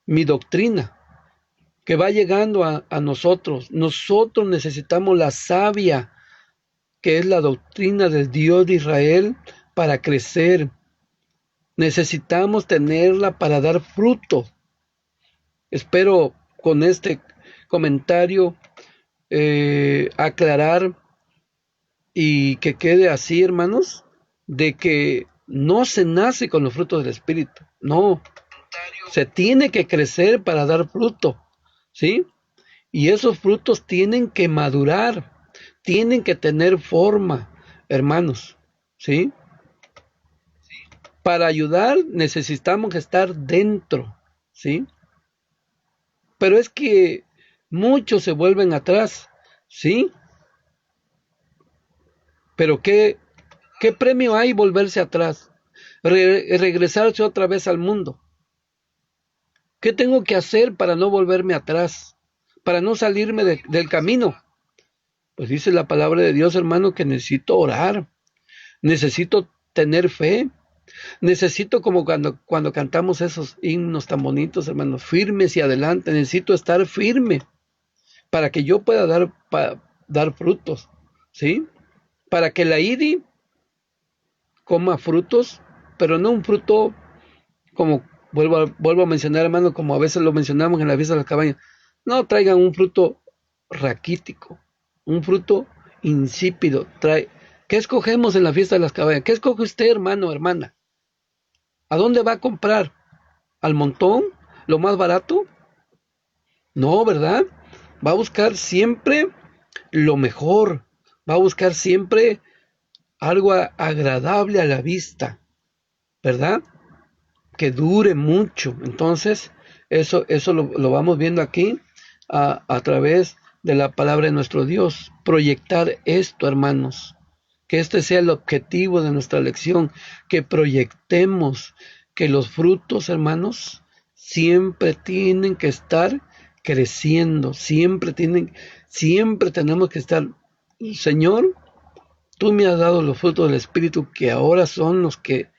mi doctrina, que va llegando a nosotros. Nosotros necesitamos la savia, que es la doctrina del Dios de Israel, para crecer. Necesitamos tenerla para dar fruto. Espero con este comentario aclarar y que quede así, hermanos, de que no se nace con los frutos del Espíritu, no, se tiene que crecer para dar fruto, ¿sí? Y esos frutos tienen que madurar, tienen que tener forma, hermanos, ¿sí? Para ayudar necesitamos estar dentro, ¿sí? Pero es que muchos se vuelven atrás, ¿sí? Pero ¿qué premio hay volverse atrás? Regresarse otra vez al mundo. ¿Qué tengo que hacer para no volverme atrás? Para no salirme del camino. Pues dice la palabra de Dios, hermano, que necesito orar. Necesito tener fe. Necesito, como cuando cantamos esos himnos tan bonitos, hermanos, firmes y adelante. Necesito estar firme para que yo pueda dar frutos, ¿sí? Para que la IDI coma frutos, pero no un fruto como vuelvo a mencionar, hermano, como a veces lo mencionamos en la fiesta de las cabañas. No traigan un fruto raquítico, un fruto insípido. ¿Qué escogemos en la fiesta de las cabañas? ¿Qué escoge usted, hermano, hermana? ¿A dónde va a comprar? ¿Al montón? ¿Lo más barato? No, ¿verdad? Va a buscar siempre lo mejor. Va a buscar siempre algo agradable a la vista, ¿verdad? Que dure mucho. Entonces, eso lo vamos viendo aquí a través de la palabra de nuestro Dios. Proyectar esto, hermanos. Que este sea el objetivo de nuestra lección. Que proyectemos que los frutos, hermanos, siempre tienen que estar creciendo. Siempre tenemos que estar, Señor, tú me has dado los frutos del Espíritu que ahora son los que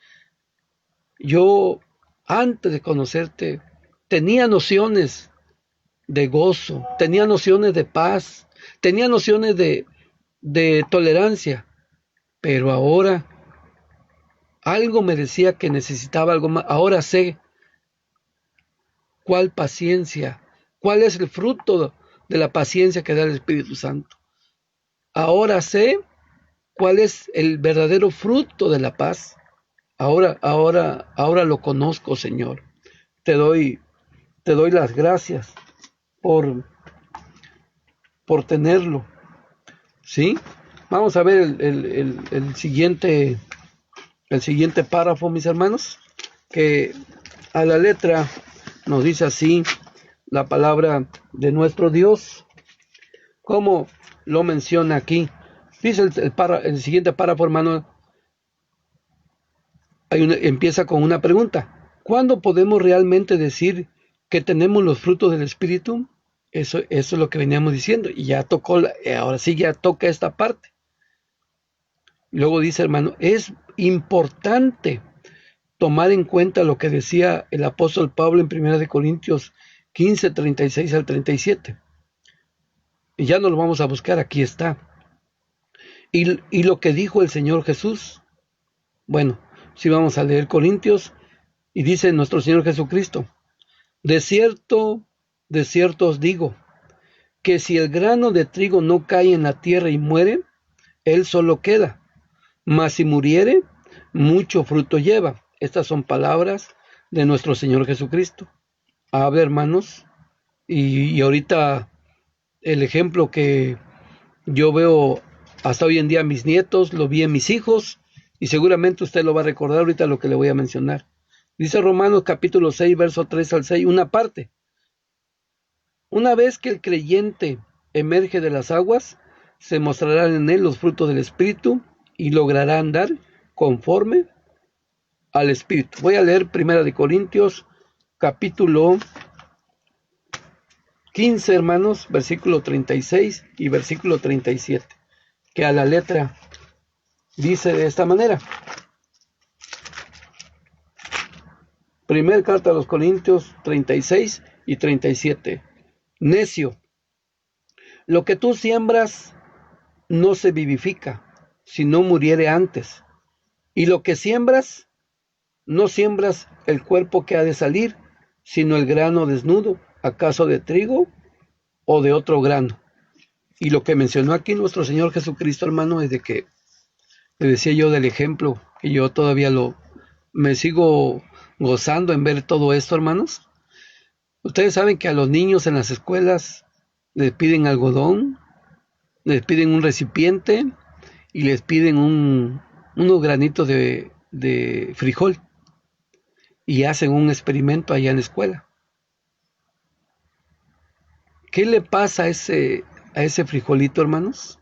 yo, antes de conocerte, tenía nociones de gozo, tenía nociones de paz, tenía nociones de tolerancia, pero ahora algo me decía que necesitaba algo más. Ahora sé cuál paciencia, cuál es el fruto de la paciencia que da el Espíritu Santo. Ahora sé cuál es el verdadero fruto de la paz. Ahora lo conozco, Señor. Te doy las gracias por tenerlo, ¿sí? Vamos a ver el siguiente párrafo, mis hermanos, que a la letra nos dice así la palabra de nuestro Dios, como lo menciona aquí. Dice el siguiente párrafo, hermano, empieza con una pregunta. ¿Cuándo podemos realmente decir que tenemos los frutos del Espíritu? Eso es lo que veníamos diciendo. Y ya tocó, ahora sí ya toca esta parte. Luego dice, hermano, es importante tomar en cuenta lo que decía el apóstol Pablo en 1 Corintios 15, 36 al 37. Y ya no lo vamos a buscar, aquí está. Y lo que dijo el Señor Jesús. Bueno, si vamos a leer Corintios, y dice nuestro Señor Jesucristo: de cierto os digo, que si el grano de trigo no cae en la tierra y muere, él solo queda, mas si muriere, mucho fruto lleva. Estas son palabras de nuestro Señor Jesucristo. A ver, hermanos, y ahorita el ejemplo que yo veo hasta hoy en día en mis nietos, lo vi en mis hijos, y seguramente usted lo va a recordar ahorita lo que le voy a mencionar. Dice Romanos capítulo 6, verso 3 al 6, una parte. Una vez que el creyente emerge de las aguas, se mostrarán en él los frutos del Espíritu y logrará andar conforme al Espíritu. Voy a leer 1 Corintios capítulo 15, hermanos, versículo 36 y versículo 37, que a la letra dice de esta manera. Primera carta a los Corintios 36 y 37. Necio, lo que tú siembras no se vivifica, si no muriere antes. Y lo que siembras, no siembras el cuerpo que ha de salir, sino el grano desnudo, acaso de trigo o de otro grano. Y lo que mencionó aquí nuestro Señor Jesucristo, hermano, es de que le decía yo del ejemplo, que yo todavía me sigo gozando en ver todo esto, hermanos. Ustedes saben que a los niños en las escuelas les piden algodón, les piden un recipiente y les piden unos granitos de frijol, y hacen un experimento allá en la escuela. ¿Qué le pasa a ese frijolito, hermanos?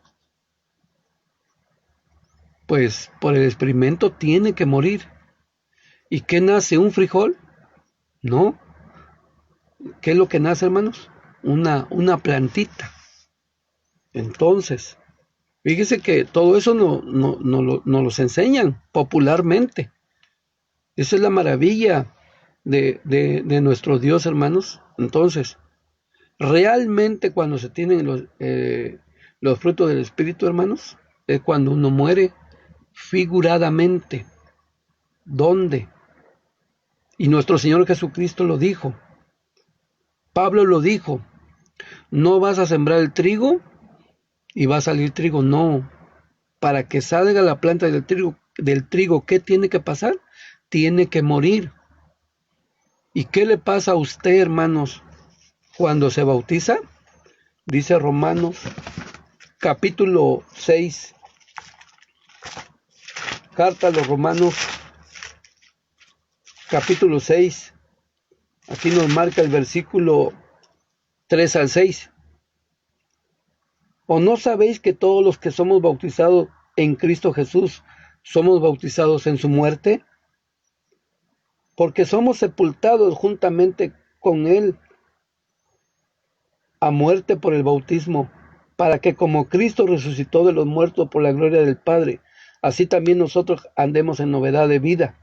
Pues por el experimento tiene que morir. ¿Y qué nace? ¿Un frijol? No. ¿Qué es lo que nace, hermanos? Una plantita. Entonces, fíjese que todo eso no los enseñan popularmente. Esa es la maravilla de nuestro Dios, hermanos. Entonces, realmente cuando se tienen los frutos del Espíritu, hermanos, es cuando uno muere figuradamente. ¿Dónde? Y nuestro Señor Jesucristo lo dijo. Pablo lo dijo. No vas a sembrar el trigo y va a salir trigo, no. Para que salga la planta del trigo, ¿qué tiene que pasar? Tiene que morir. ¿Y qué le pasa a usted, hermanos, cuando se bautiza? Dice Romanos capítulo 6, carta a los Romanos capítulo 6, aquí nos marca el versículo 3 al 6. ¿O no sabéis que todos los que somos bautizados en Cristo Jesús somos bautizados en su muerte? Porque somos sepultados juntamente con él a muerte por el bautismo, para que como Cristo resucitó de los muertos por la gloria del Padre, así también nosotros andemos en novedad de vida.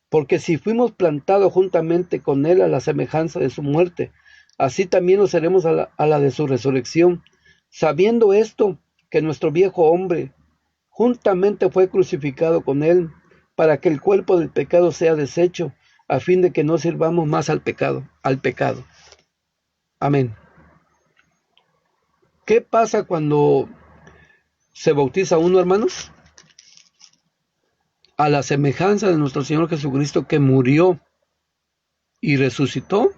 Porque si fuimos plantados juntamente con él a la semejanza de su muerte, así también lo seremos a la de su resurrección, sabiendo esto, que nuestro viejo hombre juntamente fue crucificado con él, para que el cuerpo del pecado sea deshecho, a fin de que no sirvamos más al pecado. Amén. ¿Qué pasa cuando se bautiza uno, hermanos? A la semejanza de nuestro Señor Jesucristo, que murió y resucitó,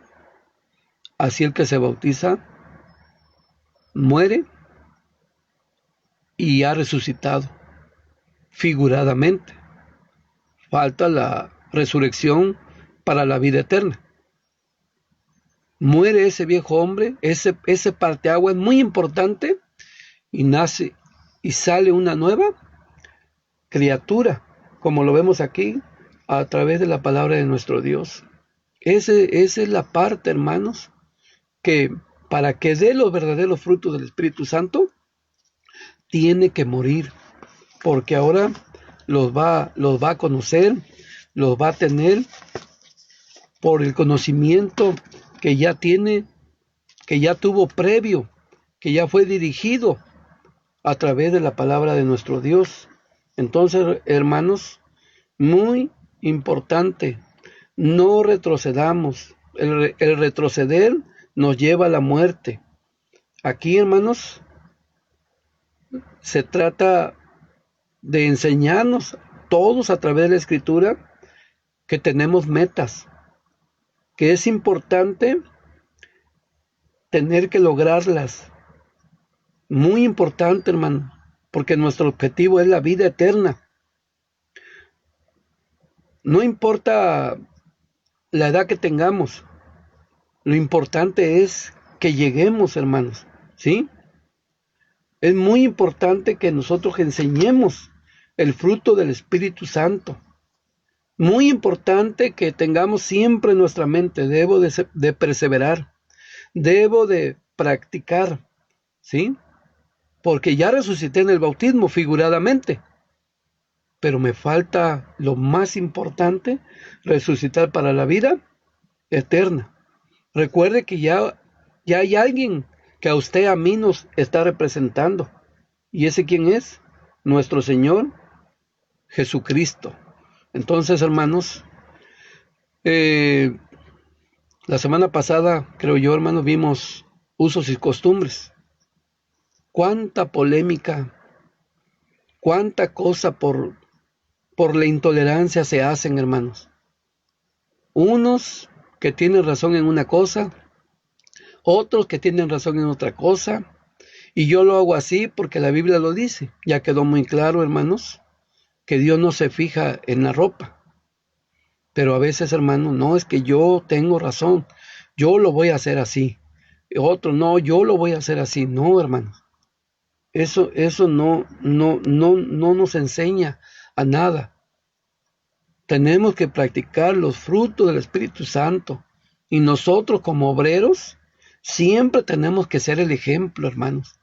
así el que se bautiza muere y ha resucitado figuradamente. Falta la resurrección para la vida eterna. Muere ese viejo hombre, ese parteaguas es muy importante, y nace y sale una nueva criatura, como lo vemos aquí a través de la palabra de nuestro Dios. Esa es la parte, hermanos, que para que dé los verdaderos frutos del Espíritu Santo, tiene que morir, porque ahora los va a conocer, los va a tener por el conocimiento que ya tiene, que ya tuvo previo, que ya fue dirigido a través de la palabra de nuestro Dios. Entonces, hermanos, muy importante, no retrocedamos. El retroceder nos lleva a la muerte. Aquí, hermanos, se trata de enseñarnos todos a través de la Escritura que tenemos metas, que es importante tener que lograrlas. Muy importante, hermano, porque nuestro objetivo es la vida eterna. No importa la edad que tengamos, lo importante es que lleguemos, hermanos, ¿sí? Es muy importante que nosotros enseñemos el fruto del Espíritu Santo. Muy importante que tengamos siempre en nuestra mente, debo de perseverar, debo de practicar, ¿sí? Porque ya resucité en el bautismo figuradamente, pero me falta lo más importante, resucitar para la vida eterna. Recuerde que ya hay alguien que a usted, a mí, nos está representando. ¿Y ese quién es? Nuestro Señor Jesucristo. Entonces, hermanos, la semana pasada, creo yo, hermanos, vimos usos y costumbres. Cuánta polémica, cuánta cosa por la intolerancia se hacen, hermanos. Unos que tienen razón en una cosa, otros que tienen razón en otra cosa, y yo lo hago así porque la Biblia lo dice. Ya quedó muy claro, hermanos, que Dios no se fija en la ropa. Pero a veces, hermanos, no, es que yo tengo razón, yo lo voy a hacer así. Otro, no, yo lo voy a hacer así. No, hermanos. Eso no nos enseña a nada. Tenemos que practicar los frutos del Espíritu Santo. Y nosotros como obreros siempre tenemos que ser el ejemplo, hermanos.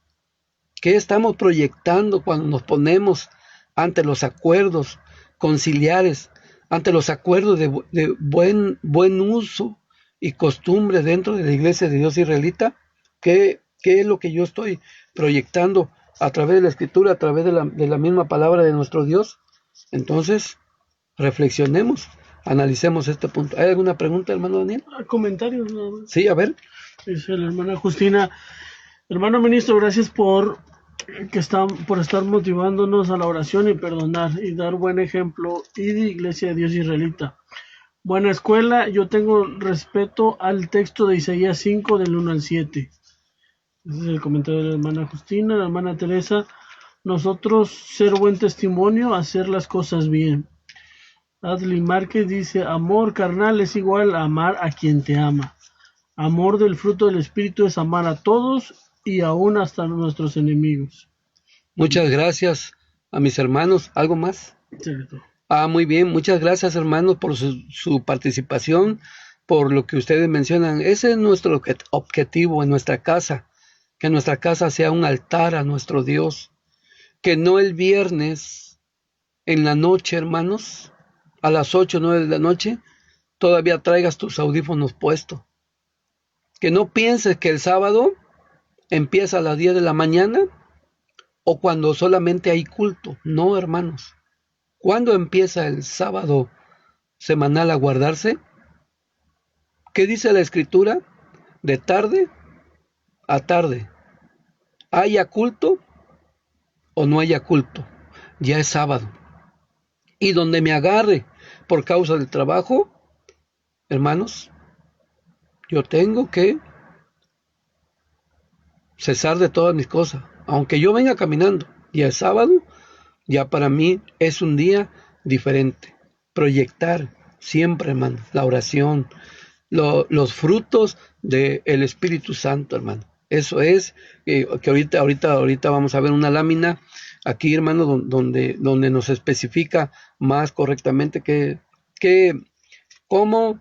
¿Qué estamos proyectando cuando nos ponemos ante los acuerdos conciliares, ante los acuerdos de buen uso y costumbre dentro de la iglesia de Dios israelita? ¿Qué es lo que yo estoy proyectando a través de la Escritura, a través de la misma palabra de nuestro Dios? Entonces, reflexionemos, analicemos este punto. ¿Hay alguna pregunta, hermano Daniel? Comentarios, ¿no? Sí, a ver. Dice la hermana Justina: hermano ministro, gracias por estar motivándonos a la oración y perdonar y dar buen ejemplo y de Iglesia de Dios Israelita. Buena escuela, yo tengo respeto al texto de Isaías 5 del 1 al 7. Ese es el comentario de la hermana Justina. La hermana Teresa: nosotros ser buen testimonio, hacer las cosas bien. Adley Márquez dice: amor carnal es igual a amar a quien te ama. Amor del fruto del Espíritu es amar a todos y aún hasta nuestros enemigos. Muchas gracias a mis hermanos. ¿Algo más? Cierto. Muy bien. Muchas gracias, hermanos, por su participación, por lo que ustedes mencionan. Ese es nuestro objetivo en nuestra casa, que nuestra casa sea un altar a nuestro Dios. Que no el viernes en la noche, hermanos, a las 8 o 9 de la noche, todavía traigas tus audífonos puestos. Que no pienses que el sábado empieza a las 10 de la mañana o cuando solamente hay culto. No, hermanos. ¿Cuándo empieza el sábado semanal a guardarse? ¿Qué dice la Escritura? De tarde a tarde. ¿Haya culto o no haya culto? Ya es sábado. Y donde me agarre por causa del trabajo, hermanos, yo tengo que cesar de todas mis cosas. Aunque yo venga caminando y el sábado, ya para mí es un día diferente. Proyectar siempre, hermano, la oración, los frutos del Espíritu Santo, hermano. Eso es, que ahorita vamos a ver una lámina aquí, hermano, donde nos especifica más correctamente cómo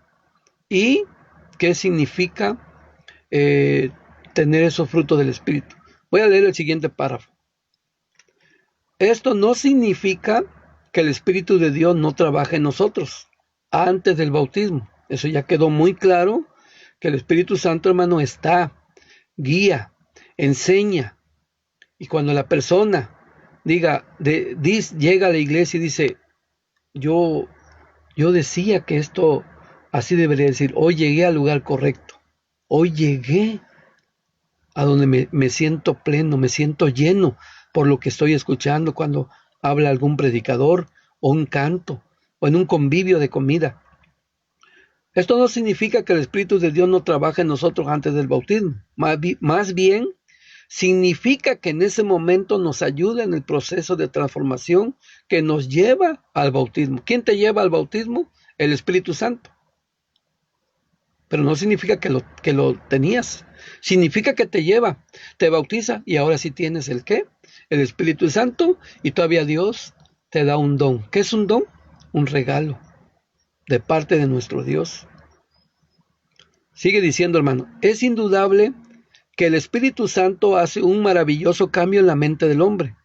y qué significa tener esos frutos del Espíritu. Voy a leer el siguiente párrafo. Esto no significa que el Espíritu de Dios no trabaje en nosotros. antes del bautismo. Eso ya quedó muy claro, que el Espíritu Santo, hermano, está, guía, enseña. Y cuando la persona llega a la iglesia y dice, yo, yo decía que esto así debería decir, hoy llegué al lugar correcto, hoy llegué a donde me siento pleno, me siento lleno por lo que estoy escuchando cuando habla algún predicador o un canto o en un convivio de comida. Esto no significa que el Espíritu de Dios no trabaje en nosotros antes del bautismo. Más bien, significa que en ese momento nos ayuda en el proceso de transformación que nos lleva al bautismo. ¿Quién te lleva al bautismo? El Espíritu Santo. Pero no significa que lo tenías. Significa que te lleva, te bautiza y ahora sí tienes el ¿qué? El Espíritu Santo, y todavía Dios te da un don. ¿Qué es un don? Un regalo de parte de nuestro Dios. Sigue diciendo, hermano, es indudable que el Espíritu Santo hace un maravilloso cambio en la mente del hombre.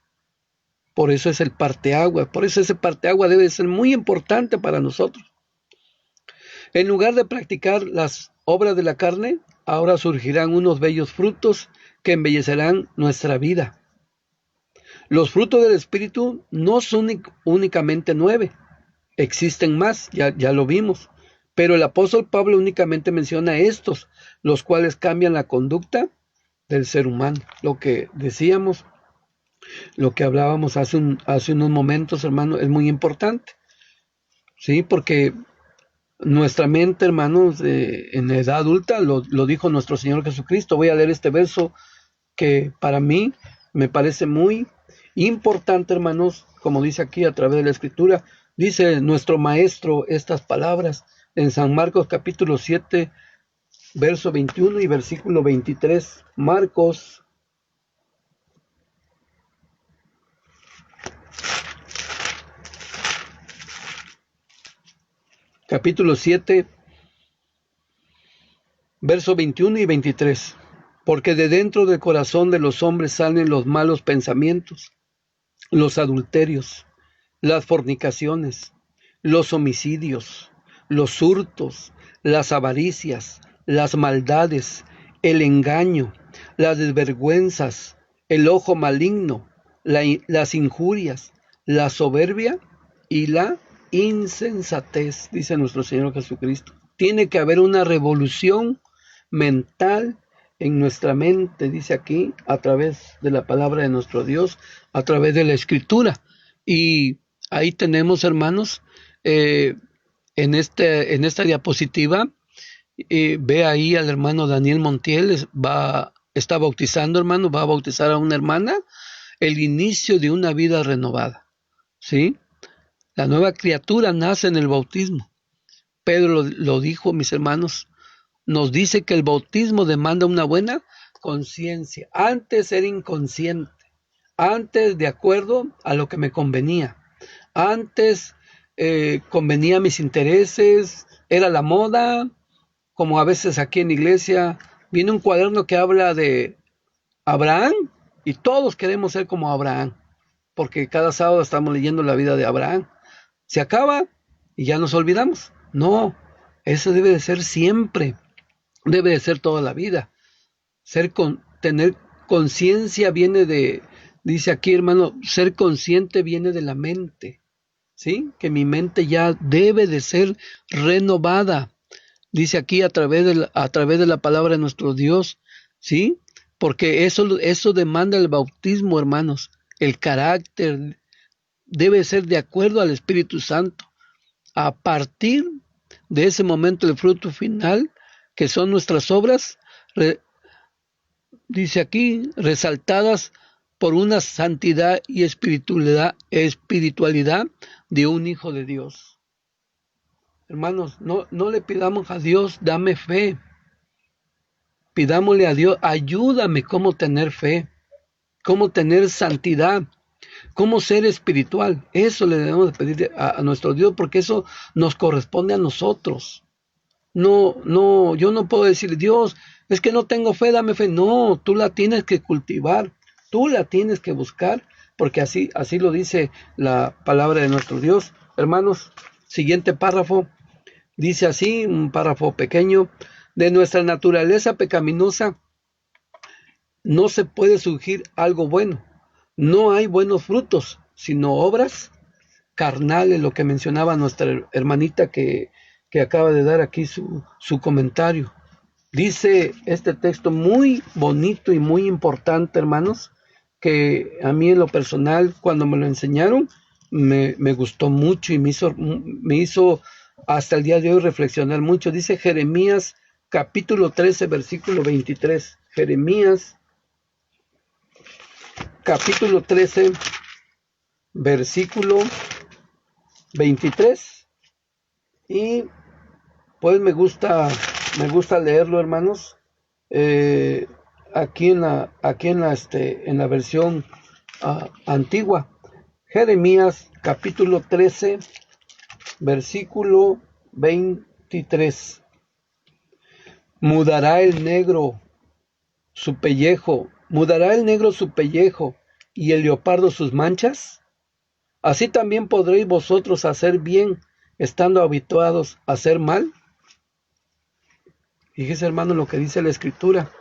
Por eso es el parteaguas, por eso ese parteaguas debe ser muy importante para nosotros. En lugar de practicar las obras de la carne, ahora surgirán unos bellos frutos que embellecerán nuestra vida. Los frutos del Espíritu no son únicamente 9, existen más, ya lo vimos, pero el apóstol Pablo únicamente menciona estos, los cuales cambian la conducta del ser humano. Lo que decíamos, lo que hablábamos hace unos momentos, hermano, es muy importante, ¿sí? Porque nuestra mente, hermanos, en edad adulta, lo dijo nuestro Señor Jesucristo. Voy a leer este verso que para mí me parece muy importante, hermanos, como dice aquí a través de la Escritura. Dice nuestro Maestro estas palabras en San Marcos capítulo 7, verso 21 y versículo 23. Marcos capítulo 7, verso 21 y 23. Porque de dentro del corazón de los hombres salen los malos pensamientos, los adulterios, las fornicaciones, los homicidios, los hurtos, las avaricias, las maldades, el engaño, las desvergüenzas, el ojo maligno, las injurias, la soberbia y la insensatez, dice nuestro Señor Jesucristo. Tiene que haber una revolución mental en nuestra mente, dice aquí, a través de la palabra de nuestro Dios, a través de la Escritura. Y ahí tenemos, hermanos, en esta diapositiva, ve ahí al hermano Daniel Montiel, está bautizando, hermano, va a bautizar a una hermana, el inicio de una vida renovada, ¿sí? La nueva criatura nace en el bautismo. Pedro lo dijo, mis hermanos, nos dice que el bautismo demanda una buena conciencia. Antes era inconsciente, antes de acuerdo a lo que me convenía, antes convenía a mis intereses, era la moda, como a veces aquí en la iglesia viene un cuaderno que habla de Abraham y todos queremos ser como Abraham, porque cada sábado estamos leyendo la vida de Abraham. Se acaba y ya nos olvidamos. No, eso debe de ser siempre, debe de ser toda la vida. Tener conciencia viene dice aquí, hermano, ser consciente viene de la mente, ¿sí? Que mi mente ya debe de ser renovada. Dice aquí a través de la palabra de nuestro Dios, ¿sí? Porque eso demanda el bautismo, hermanos. El carácter debe ser de acuerdo al Espíritu Santo. A partir de ese momento, el fruto final, que son nuestras obras, dice aquí, resaltadas por una santidad y espiritualidad de un hijo de Dios. Hermanos, no le pidamos a Dios, dame fe. Pidámosle a Dios, ayúdame cómo tener fe, cómo tener santidad, cómo ser espiritual. Eso le debemos pedir a nuestro Dios, porque eso nos corresponde a nosotros. No, yo no puedo decir, Dios, es que no tengo fe, dame fe. No, tú la tienes que cultivar, tú la tienes que buscar, porque así lo dice la palabra de nuestro Dios. Hermanos, siguiente párrafo. Dice así, un párrafo pequeño: de nuestra naturaleza pecaminosa no se puede surgir algo bueno. No hay buenos frutos, sino obras carnales, lo que mencionaba nuestra hermanita que acaba de dar aquí su comentario. Dice este texto muy bonito y muy importante, hermanos, que a mí en lo personal, cuando me lo enseñaron, me gustó mucho y me hizo hasta el día de hoy reflexionar mucho. Dice Jeremías capítulo 13, versículo 23. Jeremías capítulo 13, versículo 23. Y pues me gusta leerlo, hermanos. Eh, aquí en la versión antigua. Jeremías capítulo 13, versículo 23. Mudará el negro su pellejo y el leopardo sus manchas. Así también podréis vosotros hacer bien, estando habituados a hacer mal. Fíjese, hermano, lo que dice la Escritura.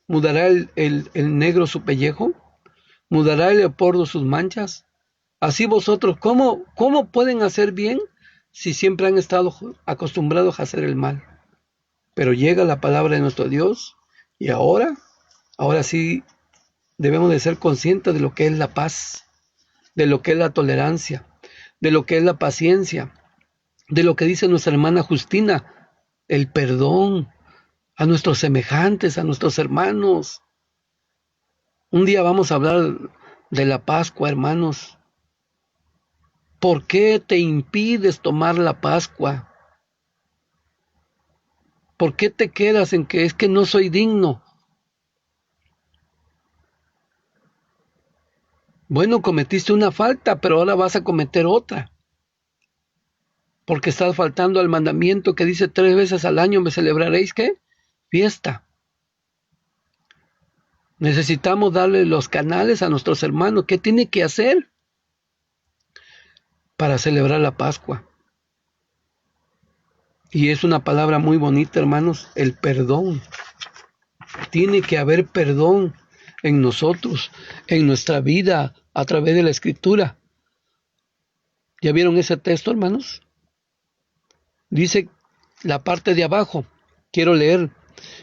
¿Mudará el negro su pellejo? ¿Mudará el leopardo sus manchas? Así vosotros, ¿cómo pueden hacer bien si siempre han estado acostumbrados a hacer el mal? Pero llega la palabra de nuestro Dios y ahora sí debemos de ser conscientes de lo que es la paz, de lo que es la tolerancia, de lo que es la paciencia, de lo que dice nuestra hermana Justina, el perdón a nuestros semejantes, a nuestros hermanos. Un día vamos a hablar de la Pascua, hermanos. ¿Por qué te impides tomar la Pascua? ¿Por qué te quedas en que es que no soy digno? Bueno, cometiste una falta, pero ahora vas a cometer otra. Porque estás faltando al mandamiento que dice 3 veces al año me celebraréis, ¿qué? Fiesta. Necesitamos darle los canales a nuestros hermanos. ¿Qué tiene que hacer para celebrar la Pascua? Y es una palabra muy bonita, hermanos, el perdón. Tiene que haber perdón en nosotros, en nuestra vida, a través de la Escritura. ¿Ya vieron ese texto, hermanos? Dice la parte de abajo, quiero leer.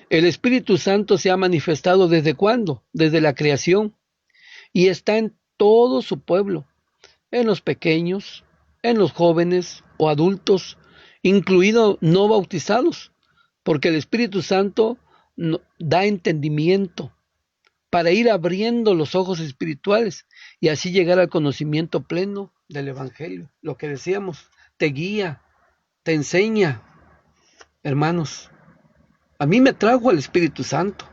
El Espíritu Santo se ha manifestado ¿desde cuándo? Desde la creación. Y está en todo su pueblo, en los pequeños, en los jóvenes o adultos, incluidos no bautizados, porque el Espíritu Santo da entendimiento para ir abriendo los ojos espirituales y así llegar al conocimiento pleno del Evangelio. Lo que decíamos, te guía, te enseña. Hermanos, a mí me trajo el Espíritu Santo,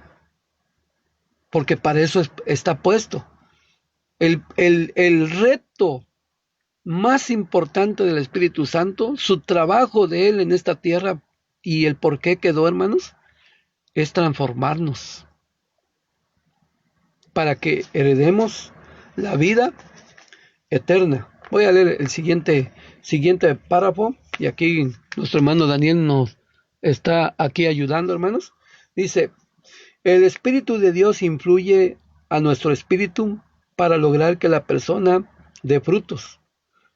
porque para eso está puesto. El reto más importante del Espíritu Santo, su trabajo de Él en esta tierra y el por qué quedó, hermanos, es transformarnos para que heredemos la vida eterna. Voy a leer el siguiente párrafo y aquí nuestro hermano Daniel nos está aquí ayudando, hermanos. Dice, el Espíritu de Dios influye a nuestro espíritu para lograr que la persona dé frutos,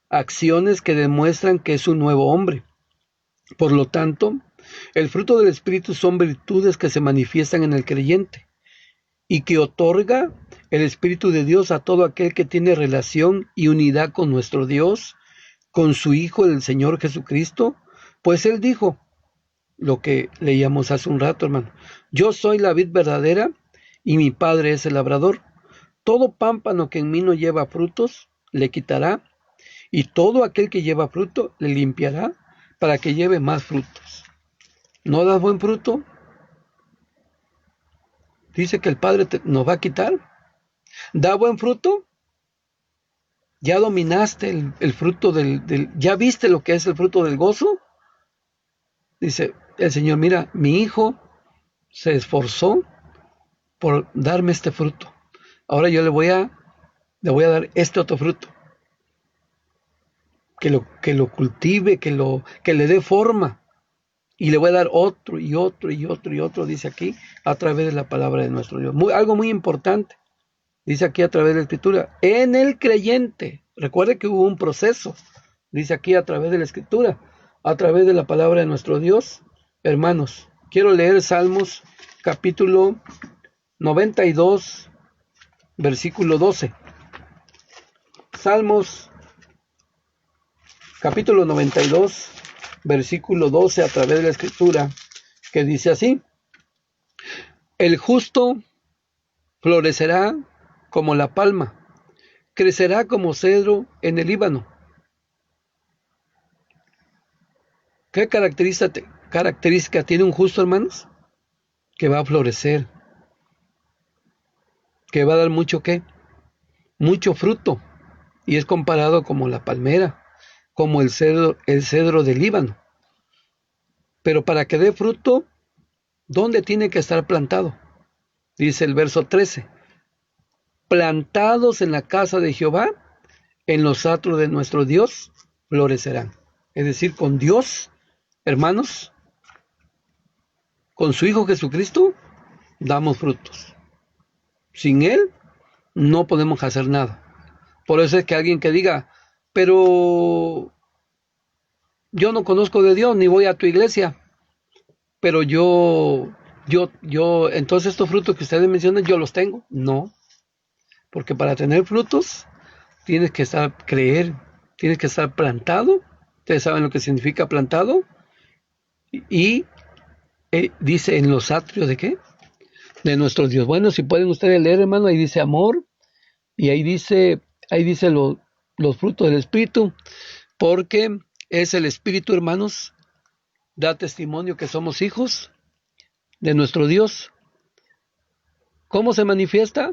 acciones que demuestran que es un nuevo hombre. Por lo tanto, el fruto del Espíritu son virtudes que se manifiestan en el creyente y que otorga el Espíritu de Dios a todo aquel que tiene relación y unidad con nuestro Dios, con su Hijo, el Señor Jesucristo, pues Él dijo, lo que leíamos hace un rato, hermano, yo soy la vid verdadera y mi Padre es el labrador. Todo pámpano que en mí no lleva frutos, le quitará, y todo aquel que lleva fruto, le limpiará para que lleve más frutos. ¿No das buen fruto? Dice que el Padre nos va a quitar. ¿Da buen fruto? ¿Ya dominaste el fruto ya viste lo que es el fruto del gozo? Dice el Señor, mira, mi hijo se esforzó por darme este fruto. Ahora yo le voy a dar este otro fruto. que lo cultive, que le dé forma. Y le voy a dar otro y otro y otro y otro, dice aquí, a través de la palabra de nuestro Dios. Algo muy importante, dice aquí a través de la Escritura, en el creyente. Recuerde que hubo un proceso, dice aquí a través de la Escritura, a través de la palabra de nuestro Dios. Hermanos, quiero leer Salmos capítulo 92, versículo 12. Salmos capítulo 92, versículo 12 a través de la Escritura, que dice así: el justo florecerá como la palma, crecerá como cedro en el Líbano. ¿Qué característica tiene un justo, hermanos? Que va a florecer, que va a dar mucho ¿qué? Mucho fruto, y es comparado como la palmera, como el cedro del Líbano. Pero para que dé fruto, ¿dónde tiene que estar plantado? Dice el verso 13: plantados en la casa de Jehová, en los atrios de nuestro Dios, florecerán. Es decir, con Dios, hermanos, con su Hijo Jesucristo, damos frutos. Sin Él, no podemos hacer nada. Por eso es que alguien que diga, pero yo no conozco de Dios, ni voy a tu iglesia, pero entonces estos frutos que ustedes mencionan, yo los tengo. No, porque para tener frutos, tienes que creer, tienes que estar plantado. Ustedes saben lo que significa plantado. Y dice en los atrios de ¿qué? De nuestro Dios. Bueno, si pueden ustedes leer, hermano, ahí dice amor, y ahí dice los frutos del Espíritu, porque es el Espíritu, hermanos, da testimonio que somos hijos de nuestro Dios. ¿Cómo se manifiesta?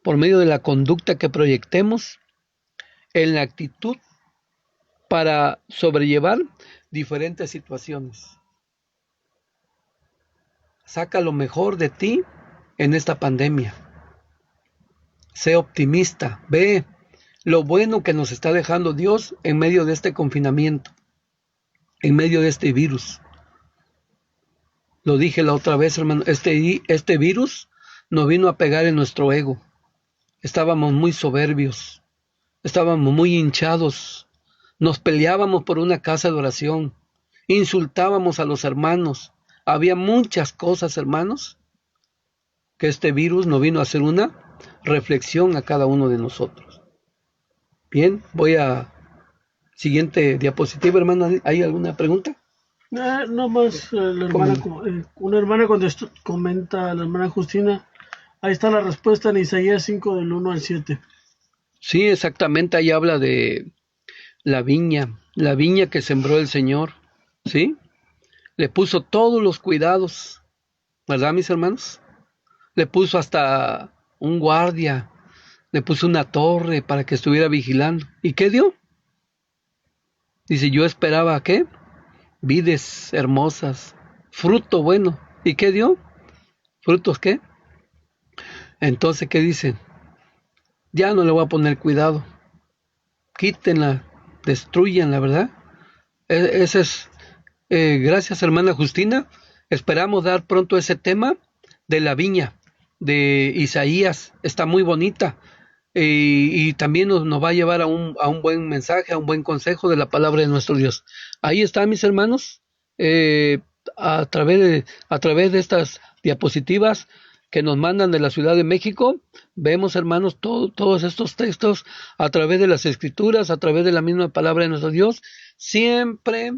Por medio de la conducta que proyectemos en la actitud para sobrellevar diferentes situaciones. Saca lo mejor de ti en esta pandemia. Sé optimista, ve lo bueno que nos está dejando Dios en medio de este confinamiento, en medio de este virus. Lo dije la otra vez, hermano, este virus nos vino a pegar en nuestro ego. Estábamos muy soberbios, estábamos muy hinchados, nos peleábamos por una casa de oración, insultábamos a los hermanos. Había muchas cosas, hermanos, que este virus nos vino a hacer una reflexión a cada uno de nosotros. Bien, voy a siguiente diapositiva, hermano. ¿Hay alguna pregunta? No más, una hermana comenta, la hermana Justina, ahí está la respuesta en Isaías 5 del 1 al 7. Sí, exactamente, ahí habla de la viña que sembró el Señor, ¿sí? Le puso todos los cuidados, ¿verdad, mis hermanos? Le puso hasta un guardia, le puso una torre para que estuviera vigilando. ¿Y qué dio? Dice, yo esperaba, ¿qué? Vides hermosas, fruto bueno. ¿Y qué dio? ¿Frutos qué? Entonces, ¿qué dicen? Ya no le voy a poner cuidado. Quítenla, destruyanla, ¿verdad? Ese es, gracias, hermana Justina. Esperamos dar pronto ese tema de la viña de Isaías. Está muy bonita. Y también nos va a llevar a un buen mensaje, a un buen consejo de la palabra de nuestro Dios. Ahí está, mis hermanos, a través de estas diapositivas que nos mandan de la Ciudad de México, vemos, hermanos, todos estos textos a través de las Escrituras, a través de la misma palabra de nuestro Dios. Siempre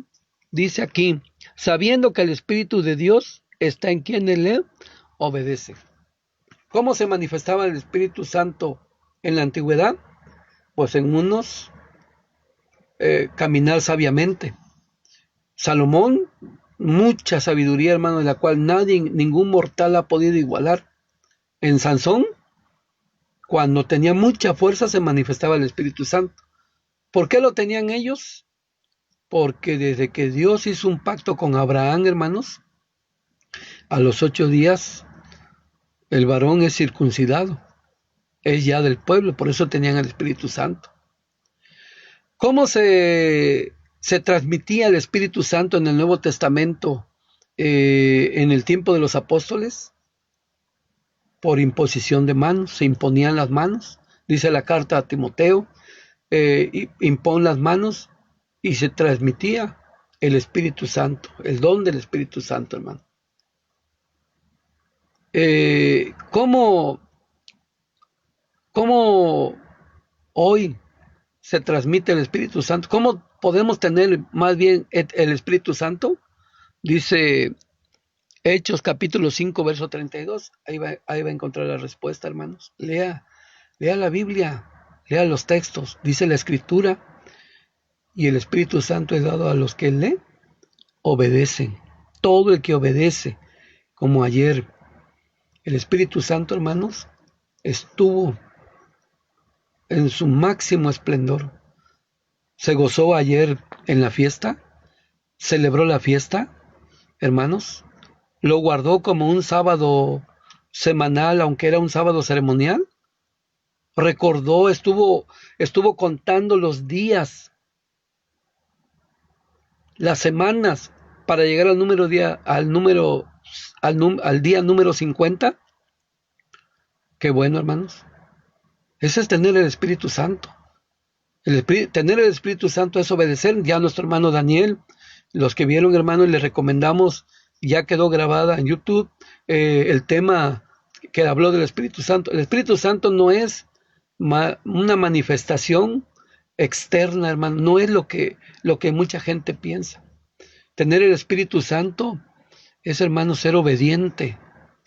dice aquí, sabiendo que el Espíritu de Dios está en quien le obedece. ¿Cómo se manifestaba el Espíritu Santo en la antigüedad? Pues en unos caminar sabiamente. Salomón, mucha sabiduría, hermano, de la cual ningún mortal ha podido igualar. En Sansón, cuando tenía mucha fuerza, se manifestaba el Espíritu Santo. ¿Por qué lo tenían ellos? Porque desde que Dios hizo un pacto con Abraham, hermanos, a los 8 días, el varón es circuncidado. Es ya del pueblo, por eso tenían el Espíritu Santo. ¿Cómo se transmitía el Espíritu Santo en el Nuevo Testamento en el tiempo de los apóstoles? Por imposición de manos, se imponían las manos. Dice la carta a Timoteo, impon las manos y se transmitía el Espíritu Santo, el don del Espíritu Santo, hermano. ¿Cómo hoy se transmite el Espíritu Santo? ¿Cómo podemos tener más bien el Espíritu Santo? Dice Hechos capítulo 5, verso 32. Ahí va a encontrar la respuesta, hermanos. Lea la Biblia, lea los textos. Dice la Escritura, y el Espíritu Santo es dado a los que le obedecen. Todo el que obedece, como ayer, el Espíritu Santo, hermanos, estuvo en su máximo esplendor. Se gozó ayer en la fiesta, celebró la fiesta, hermanos, lo guardó como un sábado semanal, aunque era un sábado ceremonial. Recordó, estuvo contando los días, las semanas, para llegar al día número 50. Qué bueno, hermanos. Ese es tener el Espíritu Santo. Tener el Espíritu Santo es obedecer. Ya nuestro hermano Daniel, los que vieron, hermanos, les recomendamos, ya quedó grabada en YouTube, el tema que habló del Espíritu Santo. El Espíritu Santo no es una manifestación externa, hermano, no es lo que mucha gente piensa. Tener el Espíritu Santo es, hermano, ser obediente,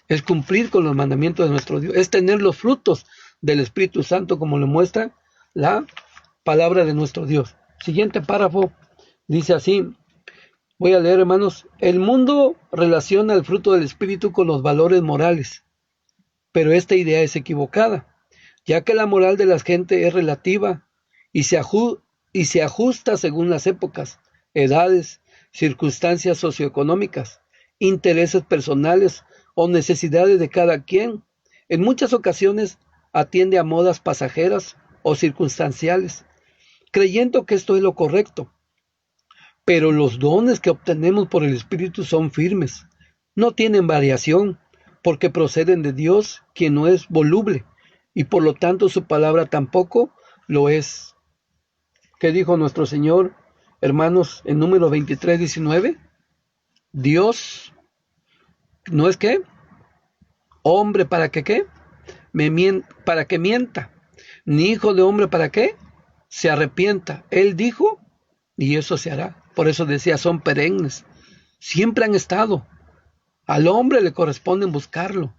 es cumplir con los mandamientos de nuestro Dios, es tener los frutos del Espíritu Santo, como lo muestra la palabra de nuestro Dios. Siguiente párrafo dice así, voy a leer, hermanos: el mundo relaciona el fruto del Espíritu con los valores morales, pero esta idea es equivocada, ya que la moral de la gente es relativa y se ajusta según las épocas, edades, circunstancias socioeconómicas, intereses personales o necesidades de cada quien. En muchas ocasiones atiende a modas pasajeras o circunstanciales, creyendo que esto es lo correcto. Pero los dones que obtenemos por el Espíritu son firmes, no tienen variación, porque proceden de Dios, quien no es voluble, y por lo tanto su palabra tampoco lo es. ¿Qué dijo nuestro Señor, hermanos, en número 23:19? Dios no es ¿qué? Hombre para que ¿qué? Para que mienta, ni hijo de hombre para qué se arrepienta. Él dijo y eso se hará. Por eso decía, son perennes, siempre han estado. Al hombre le corresponde buscarlo,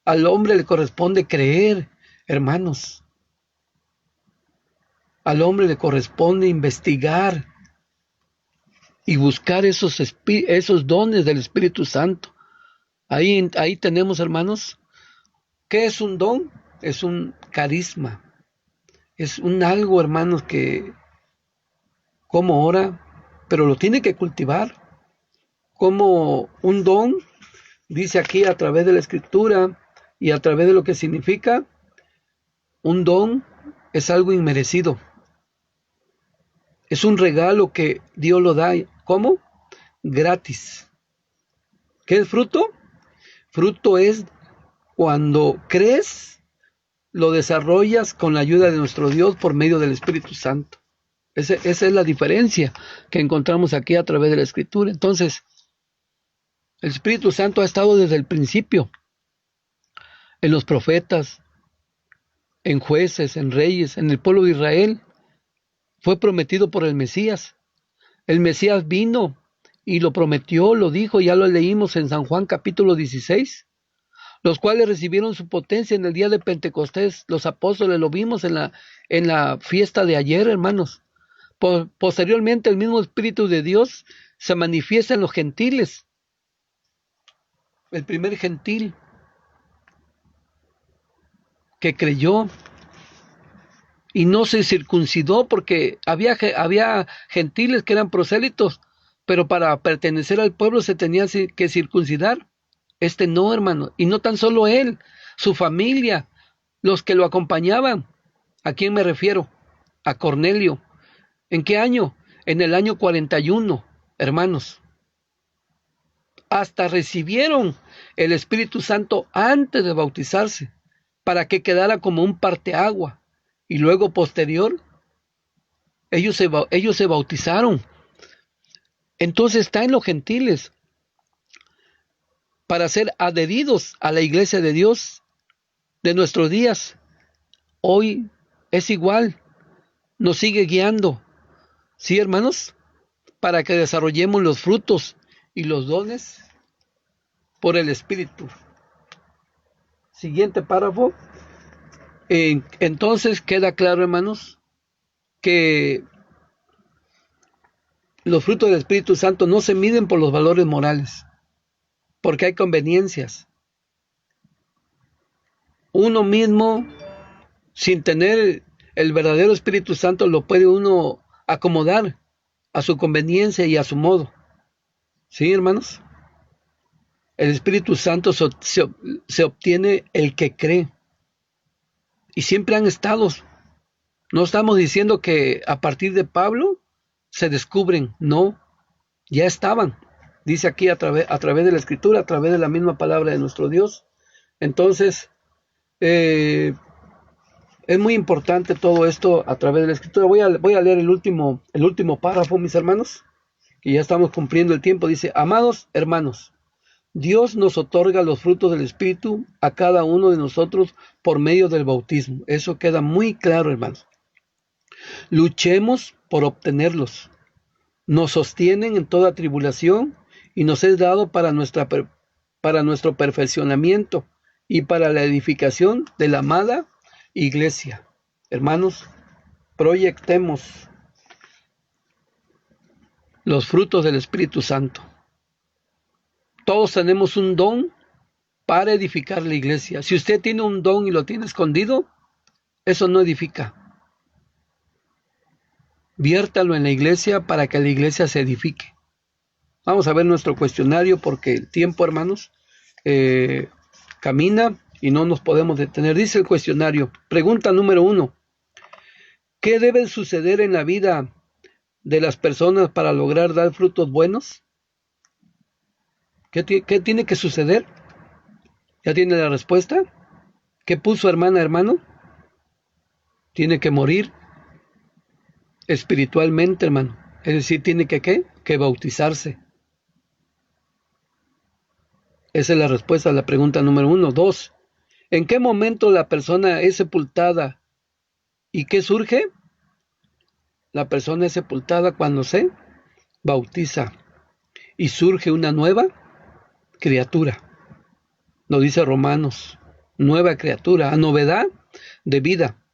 al hombre le corresponde creer, hermanos. Al hombre le corresponde investigar y buscar esos dones del Espíritu Santo. Ahí tenemos, hermanos, ¿qué es un don? Es un carisma, es un algo, hermanos, que como ora, pero lo tiene que cultivar. Como un don, dice aquí a través de la Escritura y a través de lo que significa, un don es algo inmerecido. Es un regalo que Dios lo da. ¿Cómo? Gratis. ¿Qué es fruto? Fruto es cuando crees, lo desarrollas con la ayuda de nuestro Dios por medio del Espíritu Santo. Esa es la diferencia que encontramos aquí a través de la Escritura. Entonces, el Espíritu Santo ha estado desde el principio, en los profetas, en jueces, en reyes, en el pueblo de Israel. Fue prometido por el Mesías. El Mesías vino y lo prometió, lo dijo, ya lo leímos en San Juan capítulo 16, los cuales recibieron su potencia en el día de Pentecostés. Los apóstoles lo vimos en la fiesta de ayer, hermanos. Posteriormente el mismo Espíritu de Dios se manifiesta en los gentiles. El primer gentil que creyó y no se circuncidó, porque había gentiles que eran prosélitos, pero para pertenecer al pueblo se tenía que circuncidar. Este no, hermano, y no tan solo él, su familia, los que lo acompañaban. ¿A quién me refiero? A Cornelio, ¿En qué año? En el año 41, hermanos. Hasta recibieron el Espíritu Santo antes de bautizarse, para que quedara como un parteagua. Y luego posterior, ellos se bautizaron. Entonces está en los gentiles, para ser adheridos a la iglesia de Dios de nuestros días. Hoy es igual, nos sigue guiando. ¿Sí, hermanos? Para que desarrollemos los frutos y los dones por el Espíritu. Siguiente párrafo. Entonces queda claro, hermanos, que los frutos del Espíritu Santo no se miden por los valores morales, porque hay conveniencias. Uno mismo, sin tener el verdadero Espíritu Santo, lo puede uno acomodar a su conveniencia y a su modo. ¿Sí, hermanos? El Espíritu Santo se obtiene el que cree. Y siempre han estado. No estamos diciendo que a partir de Pablo se descubren. No, ya estaban. Dice aquí a través de la Escritura, a través de la misma palabra de nuestro Dios. Entonces, es muy importante todo esto a través de la Escritura. Voy a leer el último párrafo, mis hermanos, que ya estamos cumpliendo el tiempo. Dice: amados hermanos, Dios nos otorga los frutos del Espíritu a cada uno de nosotros por medio del bautismo. Eso queda muy claro, hermanos. Luchemos por obtenerlos. Nos sostienen en toda tribulación y nos es dado para nuestro perfeccionamiento y para la edificación de la amada iglesia. Hermanos, proyectemos los frutos del Espíritu Santo. Todos tenemos un don para edificar la iglesia. Si usted tiene un don y lo tiene escondido, eso no edifica. Viértalo en la iglesia para que la iglesia se edifique. Vamos a ver nuestro cuestionario, porque el tiempo, hermanos, camina y no nos podemos detener. Dice el cuestionario, pregunta número 1. ¿Qué debe suceder en la vida de las personas para lograr dar frutos buenos? ¿Qué tiene que suceder? ¿Ya tiene la respuesta? ¿Qué puso, hermano? Tiene que morir espiritualmente, hermano. Es decir, tiene que bautizarse. Esa es la respuesta a la pregunta número 1. 2. ¿En qué momento la persona es sepultada y qué surge? La persona es sepultada cuando se bautiza y surge una nueva criatura. Lo dice Romanos, nueva criatura, a novedad de vida.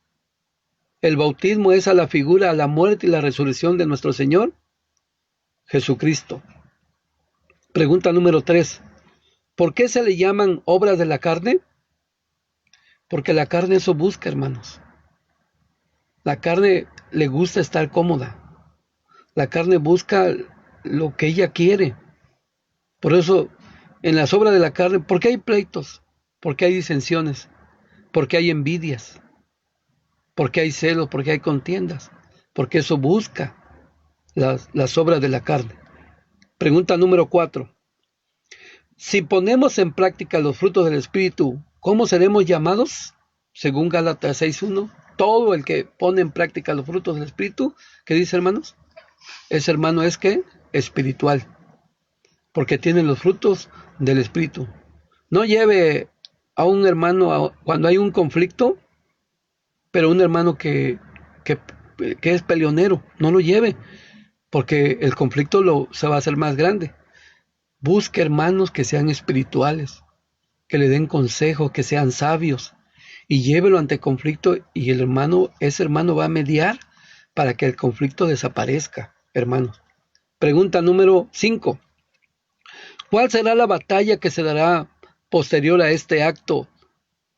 El bautismo es a la figura, a la muerte y la resurrección de nuestro Señor Jesucristo. Pregunta número 3. ¿Por qué se le llaman obras de la carne? Porque la carne eso busca, hermanos. La carne le gusta estar cómoda. La carne busca lo que ella quiere. Por eso, en las obras de la carne, ¿por qué hay pleitos? ¿Por qué hay disensiones? ¿Por qué hay envidias? ¿Por qué hay celos? ¿Por qué hay contiendas? Porque eso busca las obras de la carne. Pregunta número 4. Si ponemos en práctica los frutos del Espíritu, ¿cómo seremos llamados? Según Gálatas 6:1, todo el que pone en práctica los frutos del Espíritu, ¿qué dice, hermanos? Ese hermano es ¿qué? Espiritual, porque tiene los frutos del Espíritu. No lleve a un hermano cuando hay un conflicto, pero un hermano que es peleonero, no lo lleve, porque el conflicto se va a hacer más grande. Busque hermanos que sean espirituales, que le den consejo, que sean sabios, y llévelo ante conflicto, y ese hermano va a mediar para que el conflicto desaparezca, hermanos. Pregunta número 5. ¿Cuál será la batalla que se dará posterior a este acto?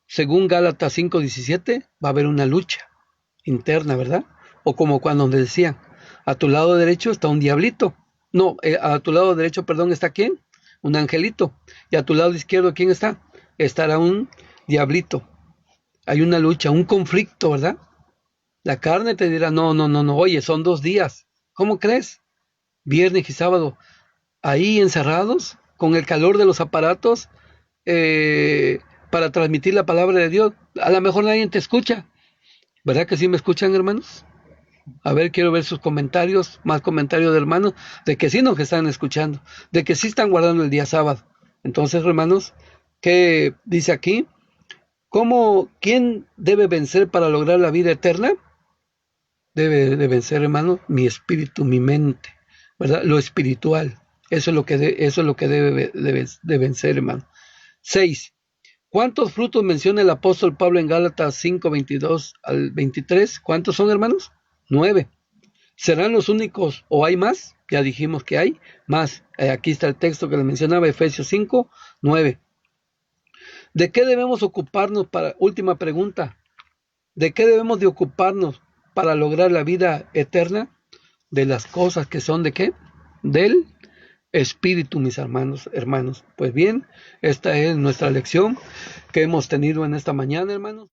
Según Gálatas 5:17, va a haber una lucha interna, ¿verdad? O como cuando nos decían, a tu lado derecho está un diablito. No, a tu lado derecho, perdón, ¿está quién? Un angelito. Y a tu lado izquierdo, ¿quién está? Estará un diablito. Hay una lucha, un conflicto, ¿verdad? La carne te dirá, no, no, no, no, oye, son 2 días. ¿Cómo crees? Viernes y sábado, ahí encerrados, con el calor de los aparatos, eh, para transmitir la palabra de Dios. A lo mejor nadie te escucha. ¿Verdad que sí me escuchan, hermanos? A ver, quiero ver sus comentarios, más comentarios de hermanos, de que sí nos están escuchando, de que sí están guardando el día sábado. Entonces, hermanos, ¿qué dice aquí? ¿Quién debe vencer para lograr la vida eterna? Debe de vencer, hermano, mi espíritu, mi mente, ¿verdad? Lo espiritual. Eso es lo que debe de vencer, hermano. 6. ¿Cuántos frutos menciona el apóstol Pablo en Gálatas 5:22 al 23? ¿Cuántos son, hermanos? 9. ¿Serán los únicos o hay más? Ya dijimos que hay más. Aquí está el texto que le mencionaba, Efesios 5:9. ¿De qué debemos ocuparnos última pregunta, ¿de qué debemos de ocuparnos para lograr la vida eterna? De las cosas que son de qué? Del Espíritu, mis hermanos. Pues bien, esta es nuestra lección que hemos tenido en esta mañana, hermanos.